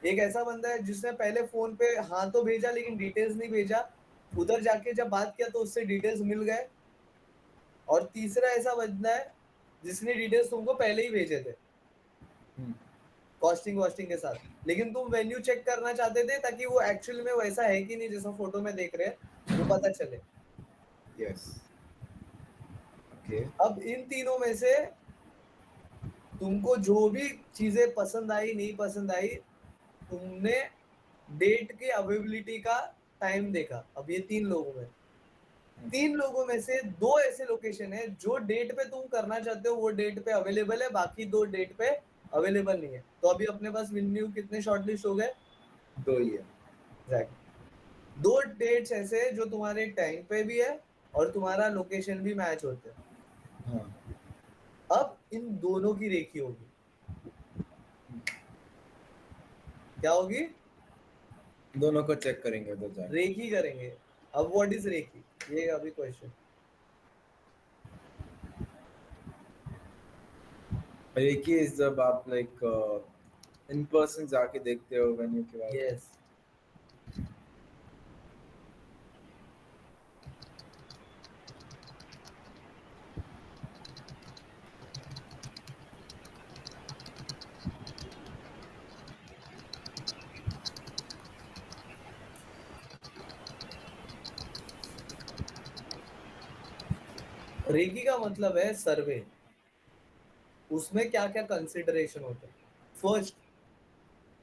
एक ऐसा बंदा है जिसने पहले फोन पे हाँ तो भेजा लेकिन डिटेल्स नहीं भेजा, उधर जाके जब बात किया तो उससे डिटेल्स मिल गए। और तीसरा ऐसा बंदा है जिसने डिटेल्स तुमको पहले ही भेजे थे,
हम्म,
कॉस्टिंग वॉस्टिंग के साथ, लेकिन तुम वेन्यू चेक करना चाहते थे ताकि वो एक्चुअल में वैसा है कि नहीं जैसा फोटो में देख रहे हैं, वो पता चले।
Yes okay.
अब इन तीनों में से तुमको जो भी चीजें पसंद आई नहीं पसंद आई, तुमने डेट की अवेलेबिलिटी का टाइम देखा। अब ये 3 लोगों में, 3 लोगों में से 2 ऐसे लोकेशन है जो डेट पे तुम करना चाहते हो वो डेट पे अवेलेबल है, बाकी 2 डेट पे अवेलेबल नहीं है। तो अभी अपने पास वेन्यू कितने शॉर्टलिस्ट हो गए?
2 ही है।
एग्जैक्ट, दो डेट्स ऐसे जो तुम्हारे टाइम पे भी है और तुम्हारा लोकेशन भी मैच होते हैं।
हाँ,
अब इन दोनों की रेखी होगी, क्या होगी?
दोनों को चेक करेंगे उधर जाके।
रेखी करेंगे। अब व्हाट इज रेखी, ये अभी क्वेश्चन।
एक ही इज जब आप लाइक इन पर्सन जाके देखते हो वेन्यू के बारे में।
यस, रेखी का मतलब है सर्वे। उसमें क्या क्या कंसिडरेशन होते हैं? First,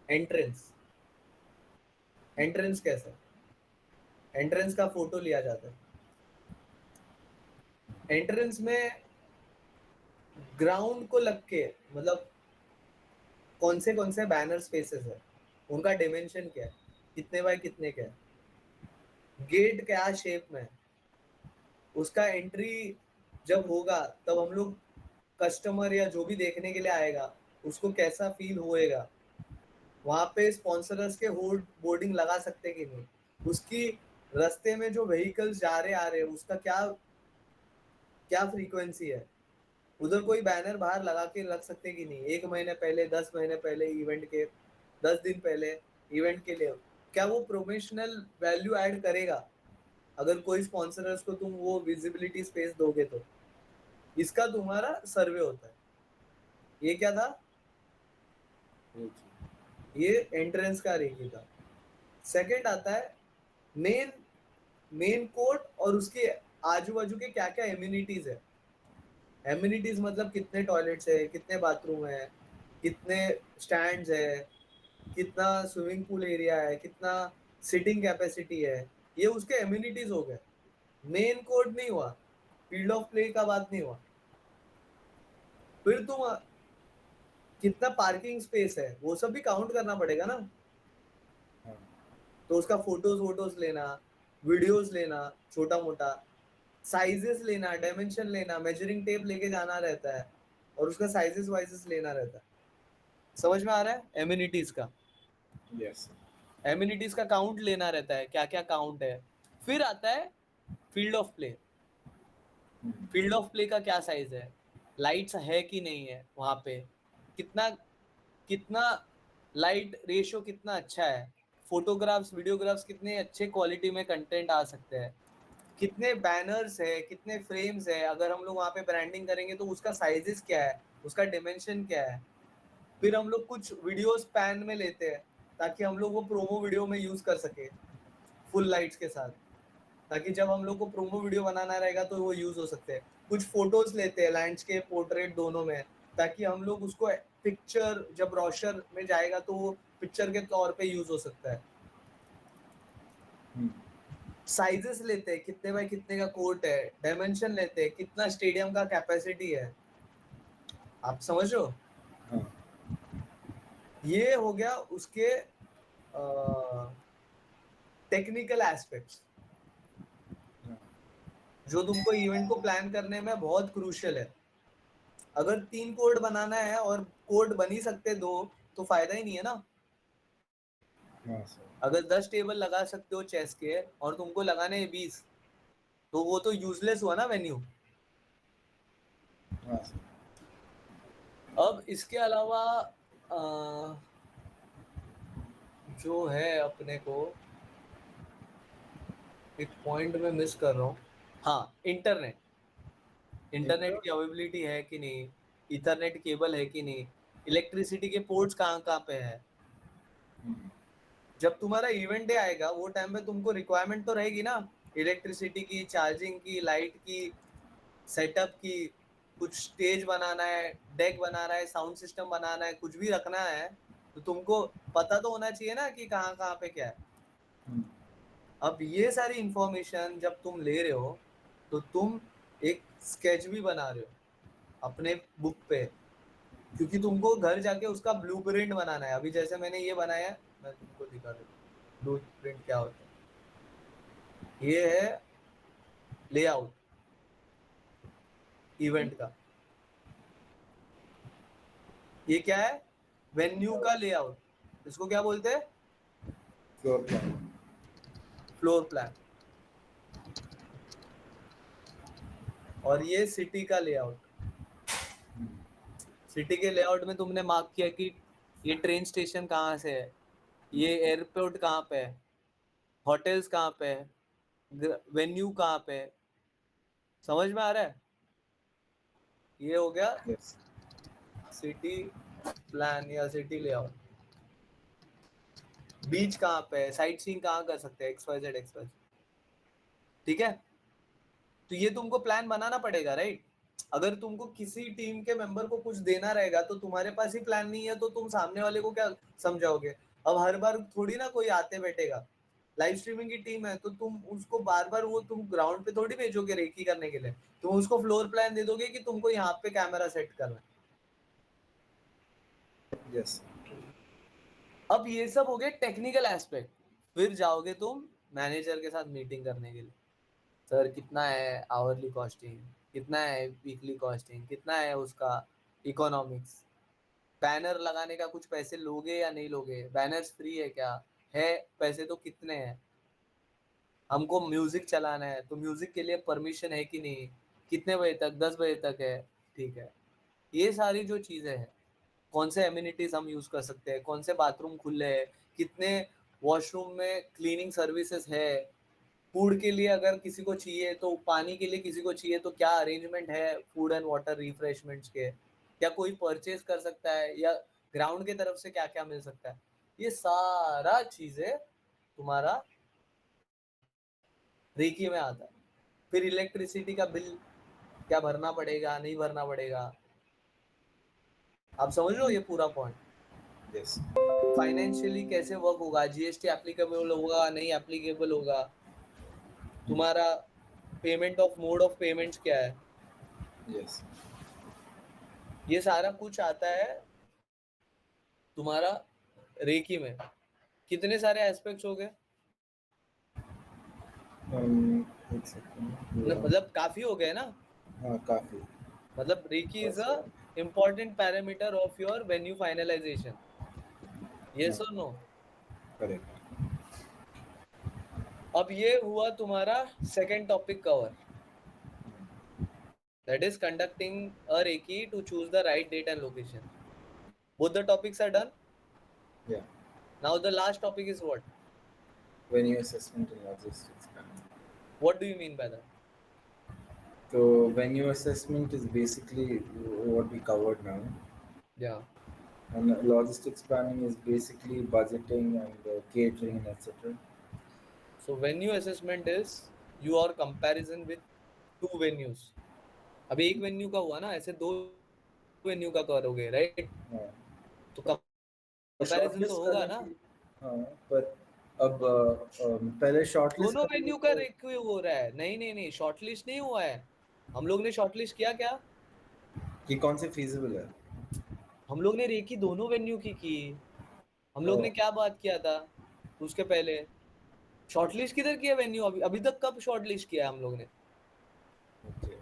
entrance. एंट्रेंस कैसा? एंट्रेंस का फोटो लिया जाता है। एंट्रेंस में ग्राउंड को लग के, मतलब कौन से बैनर स्पेसेस है, उनका डिमेंशन क्या है, कितने बाय कितने का है, गेट क्या शेप में है, उसका एंट्री जब होगा तब हम लोग, कस्टमर या जो भी देखने के लिए आएगा उसको कैसा फील होएगा, वहां पे स्पॉन्सरर्स के बोर्डिंग लगा सकते कि नहीं, उसकी रास्ते में जो व्हीकल्स जा रहे आ रहे हैं उसका क्या क्या फ्रीक्वेंसी है, उधर कोई बैनर बाहर लगा के रख सकते कि नहीं, 1 महीने पहले, 10 महीने पहले इवेंट के, 10 दिन पहले इवेंट के लिए, क्या वो प्रोमोशनल वैल्यू ऐड करेगा अगर कोई स्पॉन्सरर्स को तुम वो विजिबिलिटी स्पेस दोगे तो। इसका तुम्हारा सर्वे होता है। ये क्या था?
एक ही।
ये एंट्रेंस का रेखी था। सेकंड आता है मेन, मेन कोर्ट और उसके आजू बाजू के क्या क्या एम्यूनिटीज है। एम्यूनिटीज मतलब कितने टॉयलेट्स है, कितने बाथरूम है, कितने स्टैंड्स है, कितना स्विमिंग पूल एरिया है, कितना सिटिंग कैपेसिटी है, ये उसके एम्यूनिटीज हो गए। मेन कोर्ट नहीं हुआ, फील्ड ऑफ प्ले का बात नहीं हुआ। फिर तुम कितना पार्किंग स्पेस है वो सब भी काउंट करना पड़ेगा ना।
हाँ,
तो उसका फोटोज वोटोज लेना, वीडियोस लेना, छोटा मोटा साइजेस लेना, डायमेंशन लेना, मेजरिंग टेप लेके जाना रहता है और उसका साइजेस वाइजेस लेना रहता है। समझ में आ रहा है एम्यूनिटीज का?
यस।
एम्यूनिटीज का काउंट लेना रहता है, क्या क्या काउंट है। फिर आता है field of play. Field of play का क्या साइज है, लाइट्स है कि नहीं है वहां पे, कितना कितना लाइट रेशियो कितना अच्छा है, फोटोग्राफ्स वीडियोग्राफ्स कितने अच्छे क्वालिटी में कंटेंट आ सकते हैं, कितने बैनर्स है, कितने फ्रेम्स है, अगर हम लोग वहां पे ब्रांडिंग करेंगे तो उसका साइजेस क्या है, उसका डिमेंशन क्या है। फिर हम लोग कुछ वीडियोस पैन में लेते हैं ताकि हम लोग वो प्रोमो वीडियो में यूज कर सके फुल लाइट्स के साथ, ताकि जब हम लोग को प्रोमो वीडियो बनाना रहेगा तो वो यूज हो सकते हैं। कुछ फोटोज लेते हैं लैंडस्केप पोर्ट्रेट दोनों में, ताकि हम लोग उसको पिक्चर जब ब्रोशर में जाएगा तो वो पिक्चर के तौर पे यूज हो सकता है। साइजेस लेते हैं, कितने बाय कितने का कोर्ट है, डायमेंशन लेते हैं, कितना स्टेडियम का कैपेसिटी है। आप समझ रहे हो?
हाँ,
ये हो गया उसके टेक्निकल एस्पेक्ट्स
हाँ,
जो तुमको इवेंट को प्लान करने में बहुत क्रूशियल है। अगर 3 कोड बनाना है और कोड बन ही सकते दो तो फायदा ही नहीं है ना।
हाँ सर।
अगर 10 टेबल लगा सकते हो चेस के और तुमको लगाने हैं 20, तो वो तो यूजलेस हुआ ना वेन्यू।
हाँ सर।
अब इसके अलावा जो है अपने को एक पॉइंट में मिस कर रहा हूँ। हाँ, इंटरनेट। Internet
inter.
की अवेलेबिलिटी है कि नहीं, इथरनेट केबल है कि नहीं, इलेक्ट्रिसिटी के पोर्ट्स कहाँ कहाँ पे है। जब तुम्हारा इवेंट डे आएगा वो टाइम पे तुमको रिक्वायरमेंट तो रहेगी ना, इलेक्ट्रिसिटी की, चार्जिंग की, लाइट की, सेटअप की, कुछ स्टेज बनाना है, डेक बनाना है, साउंड सिस्टम बनाना है, कुछ भी रखना है, तो तुमको पता तो होना चाहिए ना कि कहाँ कहाँ पे क्या है। अब ये सारी इंफॉर्मेशन जब तुम ले रहे हो तो तुम एक स्केच भी बना रहे हो अपने बुक पे, क्योंकि तुमको घर जाके उसका ब्लूप्रिंट बनाना है। अभी जैसे मैंने ये बनाया है, मैं तुमको दिखा देता हूँ। ब्लूप्रिंट क्या होता है? ये है लेआउट इवेंट का। ये क्या है? वेन्यू का लेआउट। इसको क्या बोलते हैं?
Floor plan.
Floor plan. और ये सिटी का लेआउट। सिटी के लेआउट में तुमने मार्क किया कि ये ट्रेन स्टेशन कहाँ से है, ये एयरपोर्ट कहाँ पे है, होटल्स कहाँ पे है, वेन्यू कहाँ पे है। समझ में आ रहा है? ये हो गया
यस।
सिटी प्लान या सिटी लेआउट। बीच कहाँ पे है, साइट सीइंग कहाँ कर सकते हैं, X Y Z X Y. ठीक है? तो ये तुमको प्लान बनाना पड़ेगा, राइट? अगर तुमको किसी टीम के मेंबर को कुछ देना रहेगा तो तुम्हारे पास ही प्लान नहीं है तो तुम सामने वाले को क्या समझाओगे? अब हर बार थोड़ी ना कोई आते बैठेगा। लाइव स्ट्रीमिंग की टीम है तो तुम उसको बार बार वो तुम ग्राउंड पे थोड़ी भेजोगे रेकी करने के लिए। तुम उसको फ्लोर प्लान दे दोगे कि तुमको यहाँ पे कैमरा सेट करना है।
यस।
अब ये सब हो गए टेक्निकल एस्पेक्ट। फिर जाओगे तुम मैनेजर के साथ मीटिंग करने के लिए। सर कितना है आवरली कॉस्टिंग, कितना है वीकली कॉस्टिंग, कितना है उसका इकोनॉमिक्स, बैनर लगाने का कुछ पैसे लोगे या नहीं लोगे, बैनर्स फ्री है क्या, है पैसे तो कितने हैं, हमको म्यूजिक चलाना है तो म्यूजिक के लिए परमिशन है कि नहीं, कितने बजे तक, 10 बजे तक है, ठीक है। ये सारी जो चीज़ें हैं, कौन से एम्यूनिटीज हम यूज कर सकते हैं, कौन से बाथरूम खुले हैं, कितने वॉशरूम में क्लीनिंग सर्विसेज है, फूड के लिए अगर किसी को चाहिए तो, पानी के लिए किसी को चाहिए तो क्या अरेंजमेंट है फूड एंड वाटर रिफ्रेशमेंट्स के, क्या कोई परचेज कर सकता है या ग्राउंड की तरफ से क्या क्या मिल सकता है। ये सारा चीजें तुम्हारा रेकी में आता है। फिर इलेक्ट्रिसिटी का बिल क्या भरना पड़ेगा नहीं भरना पड़ेगा। आप समझ लो ये पूरा पॉइंट।
यस।
फाइनेंशियली कैसे वर्क होगा, जीएसटी एप्लीकेबल होगा नहीं एप्लीकेबल होगा, तुम्हारा payment of mode of payments क्या है,
यस।
ये सारा कुछ आता है तुम्हारा रेकी में। कितने सारे एस्पेक्ट्स हो गए?
एक सेकंड पूरा।
मतलब काफी हो गए ना?
हाँ, काफ़ी।
मतलब रेकी इज
बस
अ important parameter of your venue finalization.
हाँ,
Yes or no?
करेक्ट।
अब ये हुआ तुम्हारा second topic cover, that is conducting a Reiki to choose the right date and location. Both the topics are done.
या।
Now the last topic is what?
Venue assessment and logistics planning.
What do you mean by that?
So venue assessment is basically what we covered now,
Yeah.
and logistics planning is basically budgeting and catering and etc.
So venue assessment is your comparison with two venues. अभी एक venue का हुआ ना, ऐसे दो venue का करोगे, right?
हाँ,
तो कंपैरिजन तो
शॉर्टलिस्ट
होगा
करने
ना।
की। हाँ, पर अब पहले शॉर्टलिस्ट
दोनों
करेंगे
वेन्यू का
तो
रिव्यू हो रहा है। नहीं नहीं नहीं, शॉर्टलिस्ट नहीं हुआ है। हम लोग ने शॉर्टलिस्ट किया क्या?
कि कौन से फीजिबल है।
हम लोग ने रेकी दोनों वेन्यू की। हम लोग ने क्या बात किया था उसके पहले? शॉर्टलिस्ट किधर किया वेन्यू? अभी अभी तक कब शॉर्टलिस्ट किया हम लोग ने?
ओके।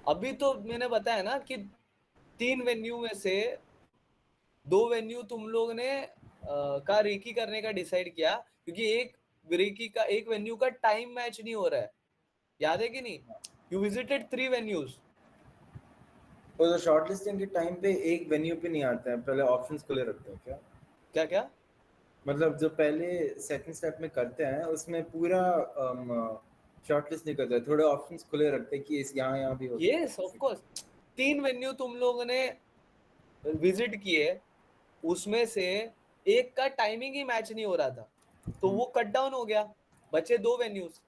अभी तो मैंने बताया ना कि 3 वेन्यू में से 2 वेन्यू तुम लोग ने का रेकी करने का डिसाइड किया, क्योंकि एक रेकी का एक वेन्यू का टाइम मैच नहीं हो रहा है। याद है कि नहीं? You visited 3 venues.
तो शॉर्टलिस्टिंग के टाइम पे एक वेन्यू पे नहीं आता है, पहले ऑप्शंस खुले रखते हैं क्या?
क्या क्या?
मतलब जो पहले सेकंड स्टेप में करते हैं उसमें पूरा शॉर्टलिस्ट नहीं करते, थोड़े ऑप्शंस खुले रखते हैं कि इस यहाँ यहाँ भी हो सकता
यस
है
ऑफ
ऐसे।
कोर्स। 3 वेन्यू तुम लोगों ने विजिट किए, उसमें से एक का टाइमिंग ही मैच नहीं हो रहा था, तो
हम्म,
वो कट डाउन हो गया। बचे 2 वेन्यूज।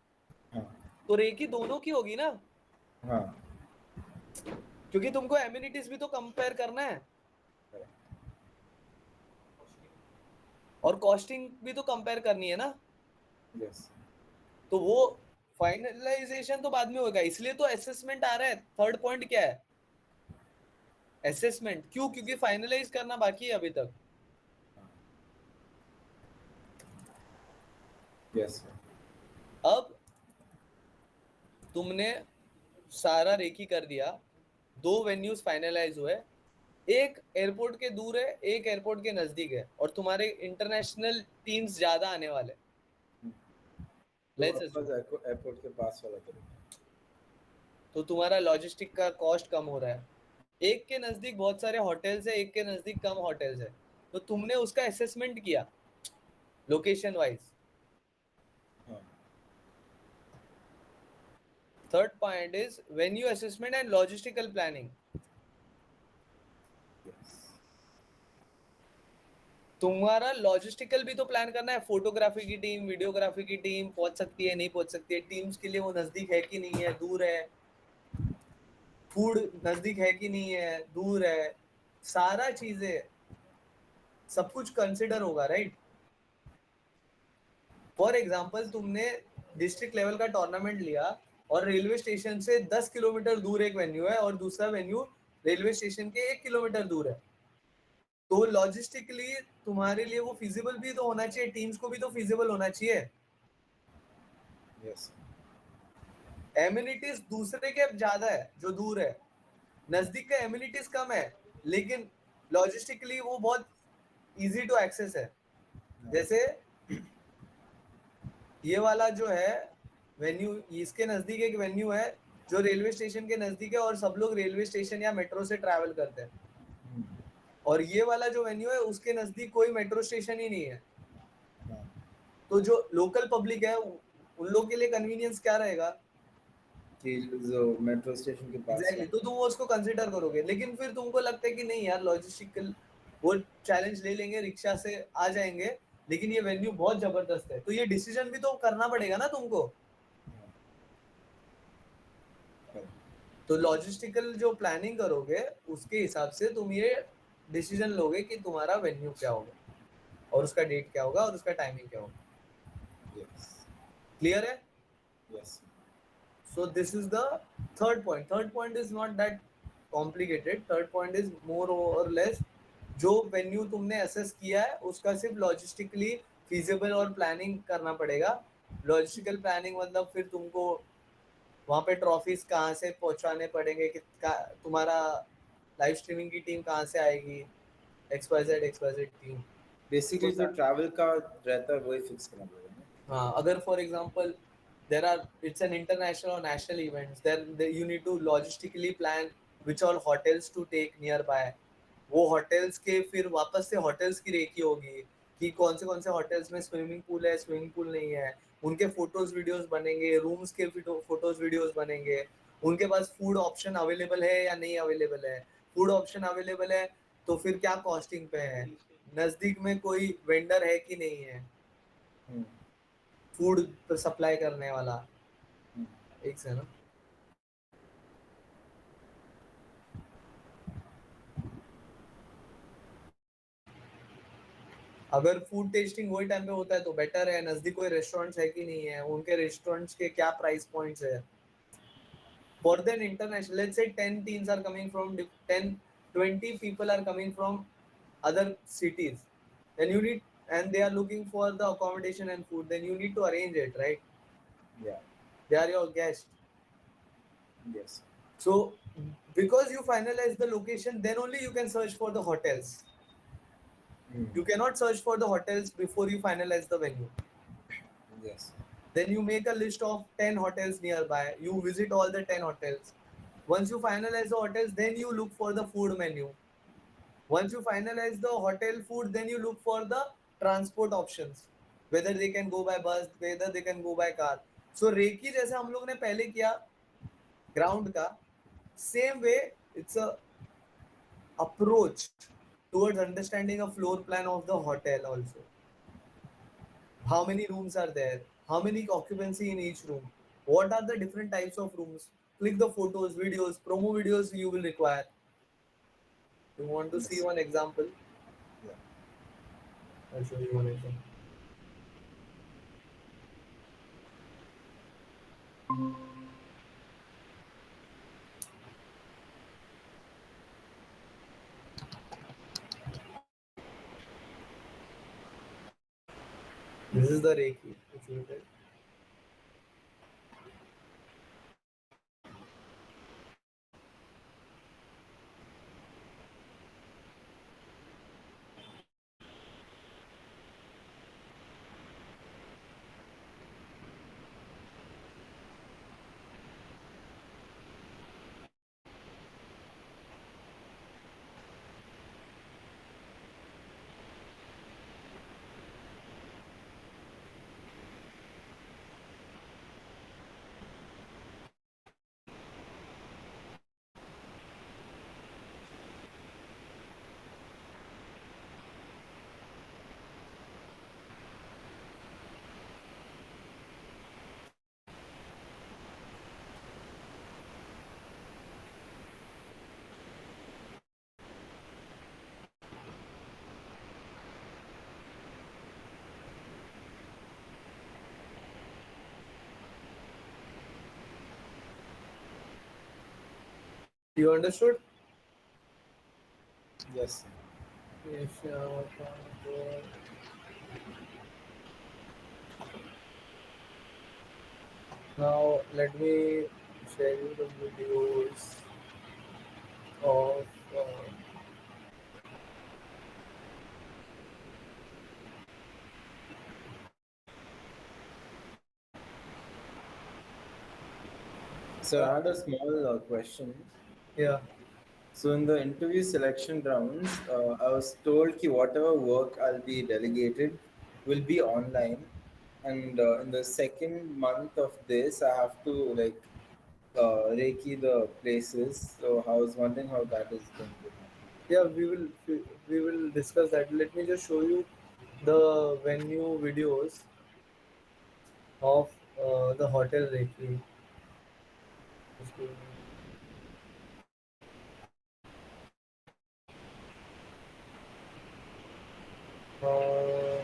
हाँ।
तो रेकी दोनों की होगी ना,
हाँ।
क्योंकि तुमको एम्यूनिटीज भी तो कंपेयर करना है और कॉस्टिंग भी तो कंपेयर करनी है ना।
यस।
तो वो फाइनलाइजेशन तो बाद में होगा, इसलिए तो असेसमेंट आ रहा है। थर्ड पॉइंट क्या है? असेसमेंट। क्यों? क्योंकि फाइनलाइज करना बाकी है अभी तक।
Yes, sir.
अब तुमने सारा रेकी कर दिया, 2 वेन्यूज फाइनलाइज हुए, एक एयरपोर्ट के दूर है, एक एयरपोर्ट के नजदीक है, और तुम्हारे इंटरनेशनल टीम्स ज्यादा आने वाले।
तो
लेट्स
अपना
अज्यूम,
एयरपोर्ट के पास वाला करेंगे।
तो तुम्हारा लॉजिस्टिक का कॉस्ट कम हो रहा है। एक के नजदीक बहुत सारे होटल्स है, एक के नजदीक कम होटल्स है, तो तुमने उसका असेसमेंट किया लोकेशन वाइज।
हाँ।
Third point is venue assessment and logistical planning.
Yes.
तुम्हारा लॉजिस्टिकल भी तो प्लान करना है, फोटोग्राफी की टीम, वीडियोग्राफी की टीम पहुंच सकती है नहीं पहुंच सकती है, टीम्स के लिए वो नजदीक है कि नहीं है, दूर है, फूड नजदीक है कि नहीं है, दूर है, सारा चीजें, सब कुछ कंसिडर होगा, राइट। फॉर एग्जाम्पल तुमने डिस्ट्रिक्ट लेवल का टूर्नामेंट लिया, और रेलवे स्टेशन से 10 किलोमीटर दूर एक वेन्यू है, और दूसरा वेन्यू रेलवे स्टेशन के 1 किलोमीटर दूर है, तो लॉजिस्टिकली तुम्हारे लिए वो फिजिबल भी तो होना चाहिए, टीम्स को भी तो फिजिबल होना चाहिए।
यस।
एम्यूनिटीज दूसरे के ज्यादा है जो दूर है, नजदीक का एम्यूनिटीज कम है, लेकिन लॉजिस्टिकली वो बहुत इजी टू एक्सेस है।
हाँ।
जैसे ये वाला जो है वेन्यू, इसके नजदीक एक वेन्यू है जो रेलवे स्टेशन के नजदीक है, और सब लोग रेलवे स्टेशन या मेट्रो से ट्रैवल करते हैं, और ये वाला जो वेन्यू है उसके नजदीक कोई मेट्रो स्टेशन ही नहीं है,
हाँ।
तो जो लोकल पब्लिक है उन लोग के लिए कन्वीनियंस क्या रहेगा।
कि जो मेट्रो स्टेशन के पास
एग्जैक्टली
वाला।
तो तुम वो उसको कंसिडर करोगे, लेकिन फिर तुमको लगता है कि नहीं यार लॉजिस्टिकल वो चैलेंज ले लेंगे, रिक्शा से आ जाएंगे, लेकिन ये वेन्यू बहुत जबरदस्त है, तो ये डिसीजन भी तो करना पड़ेगा ना तुमको।
हाँ। हाँ।
तो लॉजिस्टिकल जो प्लानिंग करोगे उसके हिसाब से तुम ये डिसीजन लोगे कि तुम्हारा वेन्यू क्या होगा, और उसका डेट क्या होगा, और उसका टाइमिंग क्या होगा।
यस।
क्लियर है।
Yes.
So this is the third point. Third point is not that complicated. Third point is more or less जो वेन्यू तुमने असेस किया है उसका सिर्फ लॉजिस्टिकली फिजिबल और प्लानिंग करना पड़ेगा। लॉजिस्टिकल प्लानिंग मतलब फिर तुमको वहां पे ट्रॉफीज कहाँ से पहुंचाने पड़ेंगे, तुम्हारा लाइव स्ट्रीमिंग की टीम कहाँ से आएगी, X Y Z team.
Basically जो ट्रैवल का रहता है वही फिक्स करना पड़ेगा ना।
हाँ, अगर for example there are it's an international or national events, then you need to logistically plan which all hotels to take nearby। वो hotels के फिर वापस से hotels की रेकी होगी कि कौन से hotels में स्विमिंग पूल है, स्विमिंग पूल नहीं है, उनके फोटोज वीडियोस बनेंगे, रूम्स के फोटोज वीडियोस बनेंगे, उनके पास फूड ऑप्शन अवेलेबल है या नहीं अवेलेबल है, फूड ऑप्शन अवेलेबल है तो फिर क्या कॉस्टिंग पे है, नजदीक में कोई वेंडर है कि नहीं है
हम्म।
फूड सप्लाई करने वाला,
हम्म।
एक से ना। अगर फूड टेस्टिंग वही टाइम पे होता है तो बेटर है, नजदीक कोई रेस्टोरेंट्स है कि नहीं है, उनके रेस्टोरेंट्स के क्या प्राइस पॉइंट्स है। For then international, let's say 10 teams are coming from 10 20 people are coming from other cities, then you need, and they are looking for the accommodation and food, then you need to arrange it, right?
या।
They are your guests.
Yes.
So because you finalize the location, then only you can search for the hotels. You cannot search for the hotels before you finalize the venue.
Yes.
Then you make a list of 10 hotels nearby. You visit all the 10 hotels. Once you finalize the hotels, then you look for the food menu. Once you finalize the hotel food, then you look for the transport options. Whether they can go by bus, whether they can go by car. So recce जैसे हम लोग ने पहले किया ground का, same way it's a approach towards understanding a floor plan of the hotel also. How many rooms are there, how many occupancy in each room, what are the different types of rooms, click the photos, videos, promo videos you will require. You want to see
yes.
one example?
या।
I'll show you one example. This is the Reiki. If you look at. You understood?
Yes.
Yes. Now let me share you the videos of.
So I had a small question.
Yeah.
So in the interview selection rounds, I was told that whatever work I'll be delegated will be online, and in the second month of this, I have to like reiki the places. So I was wondering how that is going to happen.
Yeah, we will discuss that. Let me just show you the venue videos of the hotel Reiki. Just give me- Uh,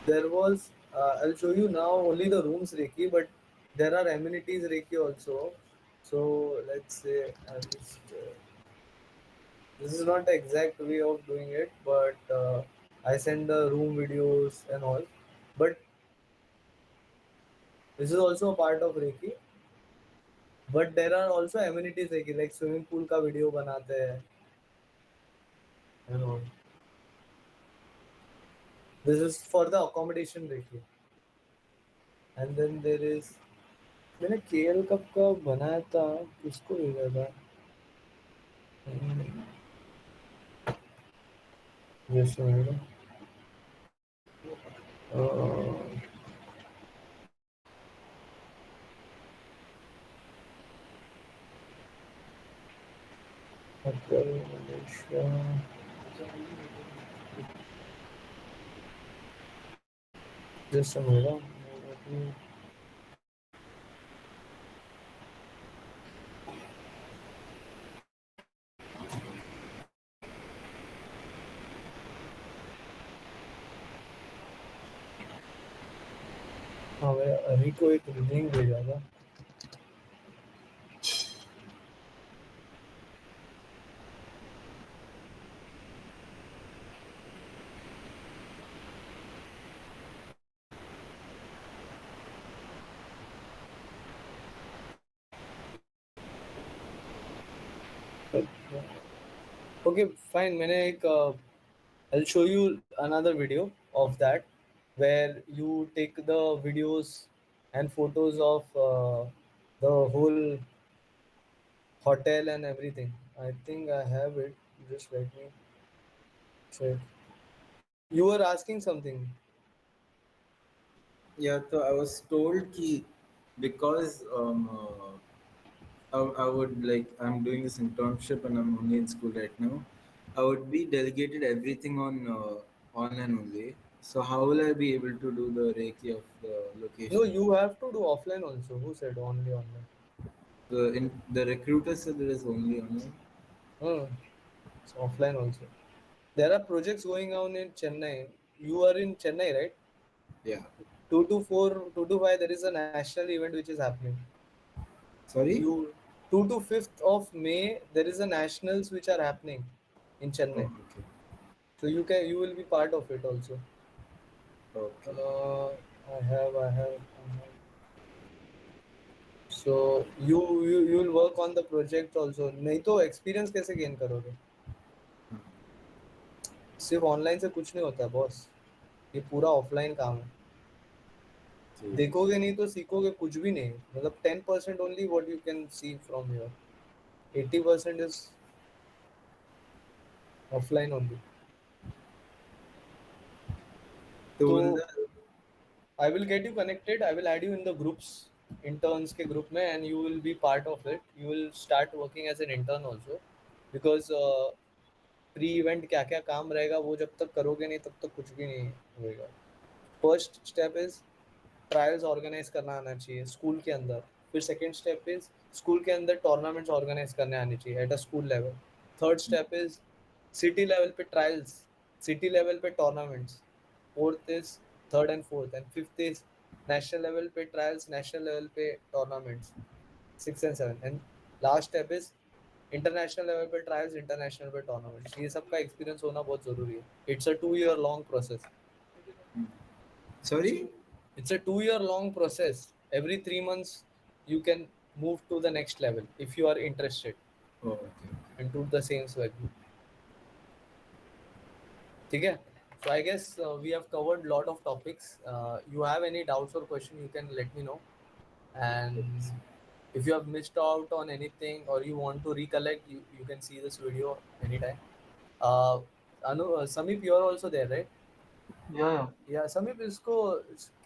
there was. I'll show you now only the rooms Reiki, but there are amenities Reiki also. So let's say I'll just. This is not the exact way of doing it, but I send the room videos and all. But this is also a part of Reiki. But there are also amenities Reiki, like swimming pool का video बनाते हैं and all. This is for the accommodation Reiki. And then there is मैंने KL cup का बनाया था किसको भेजा था जैसे मैंने होटल मलेशिया जैसे मेरा हाँ मैं अभी को एक लिंक भेजा था ओके फाइन मैंने एक I'll show you another video of that where you take the videos and photos of the whole hotel and everything. I think I have it. Just let me check. You were asking something.
Yeah, so I was told ki because I would like I'm doing this internship and I'm only in school right now. I would be delegated everything on online only. So how will I be able to do the Reiki of the
No,
location?
you have to do offline also. Who said only online?
The recruiter said there is only online.
Hmm. It's offline also. There are projects going on in Chennai. You are in Chennai, right?
Yeah.
2 to 4, 2 to 5, there is a national event which is happening.
Sorry.
You 2 to 5th of May, there is a nationals which are happening in
Oh,
Chennai.
okay.
So you will be part of it also.
Okay.
Uh, I have. So you will work on the project also. नहीं तो experience कैसे gain करोगे?
हाँ,
सिर्फ online से कुछ नहीं होता है बॉस. ये पूरा ऑफलाइन काम है.
ठीक है।
देखोगे नहीं तो सीखोगे कुछ भी नहीं. मतलब 10% only what you can see from here. 80% is offline only.
तो
तो
मतलब
I will get you connected. I will add you in the groups, interns के group में, and you will be part of it. You will start working as an intern also, because pre event क्या क्या काम रहेगा वो जब तक करोगे नहीं तब तक कुछ भी नहीं होएगा. First step is trials organise करना आना चाहिए स्कूल के अंदर. फिर सेकेंड स्टेप इज स्कूल के अंदर टूर्नामेंट्स ऑर्गेनाइज करने आने चाहिए at a school level. Third step is city level पे ट्रायल्स, सिटी लेवल पे tournaments. Fourth is third and fourth and fifth is national level पे ट्रायल्स, नेशनल लेवल पे tournaments. Six and seven and last step is international level पे trials, international पे tournaments. ये सब का experience होना बहुत जरूरी है. It's a 2 year long process.
Sorry.
It's a 2 year long process. Every 3 months, you can move to the next level if you are interested
okay.
and do the same swag. Okay? So I guess we have covered a lot of topics. You have any doubts or question, you can let me know. And if you have missed out on anything or you want to recollect, you can see this video anytime. Uh, Samip, you are also there, right?
Yeah, yeah.
या समीप इसको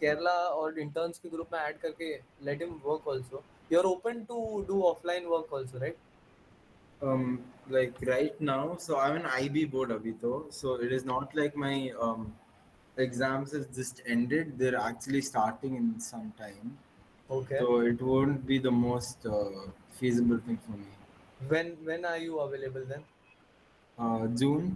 केरला और interns के group में add करके let him work also. You are open to do offline work also, right?
Like right now, so I'm an IB board abhi so it is not like my exams has just ended. They're actually starting in some time,
okay.
so it won't be the most feasible thing for me.
When are you available then?
June.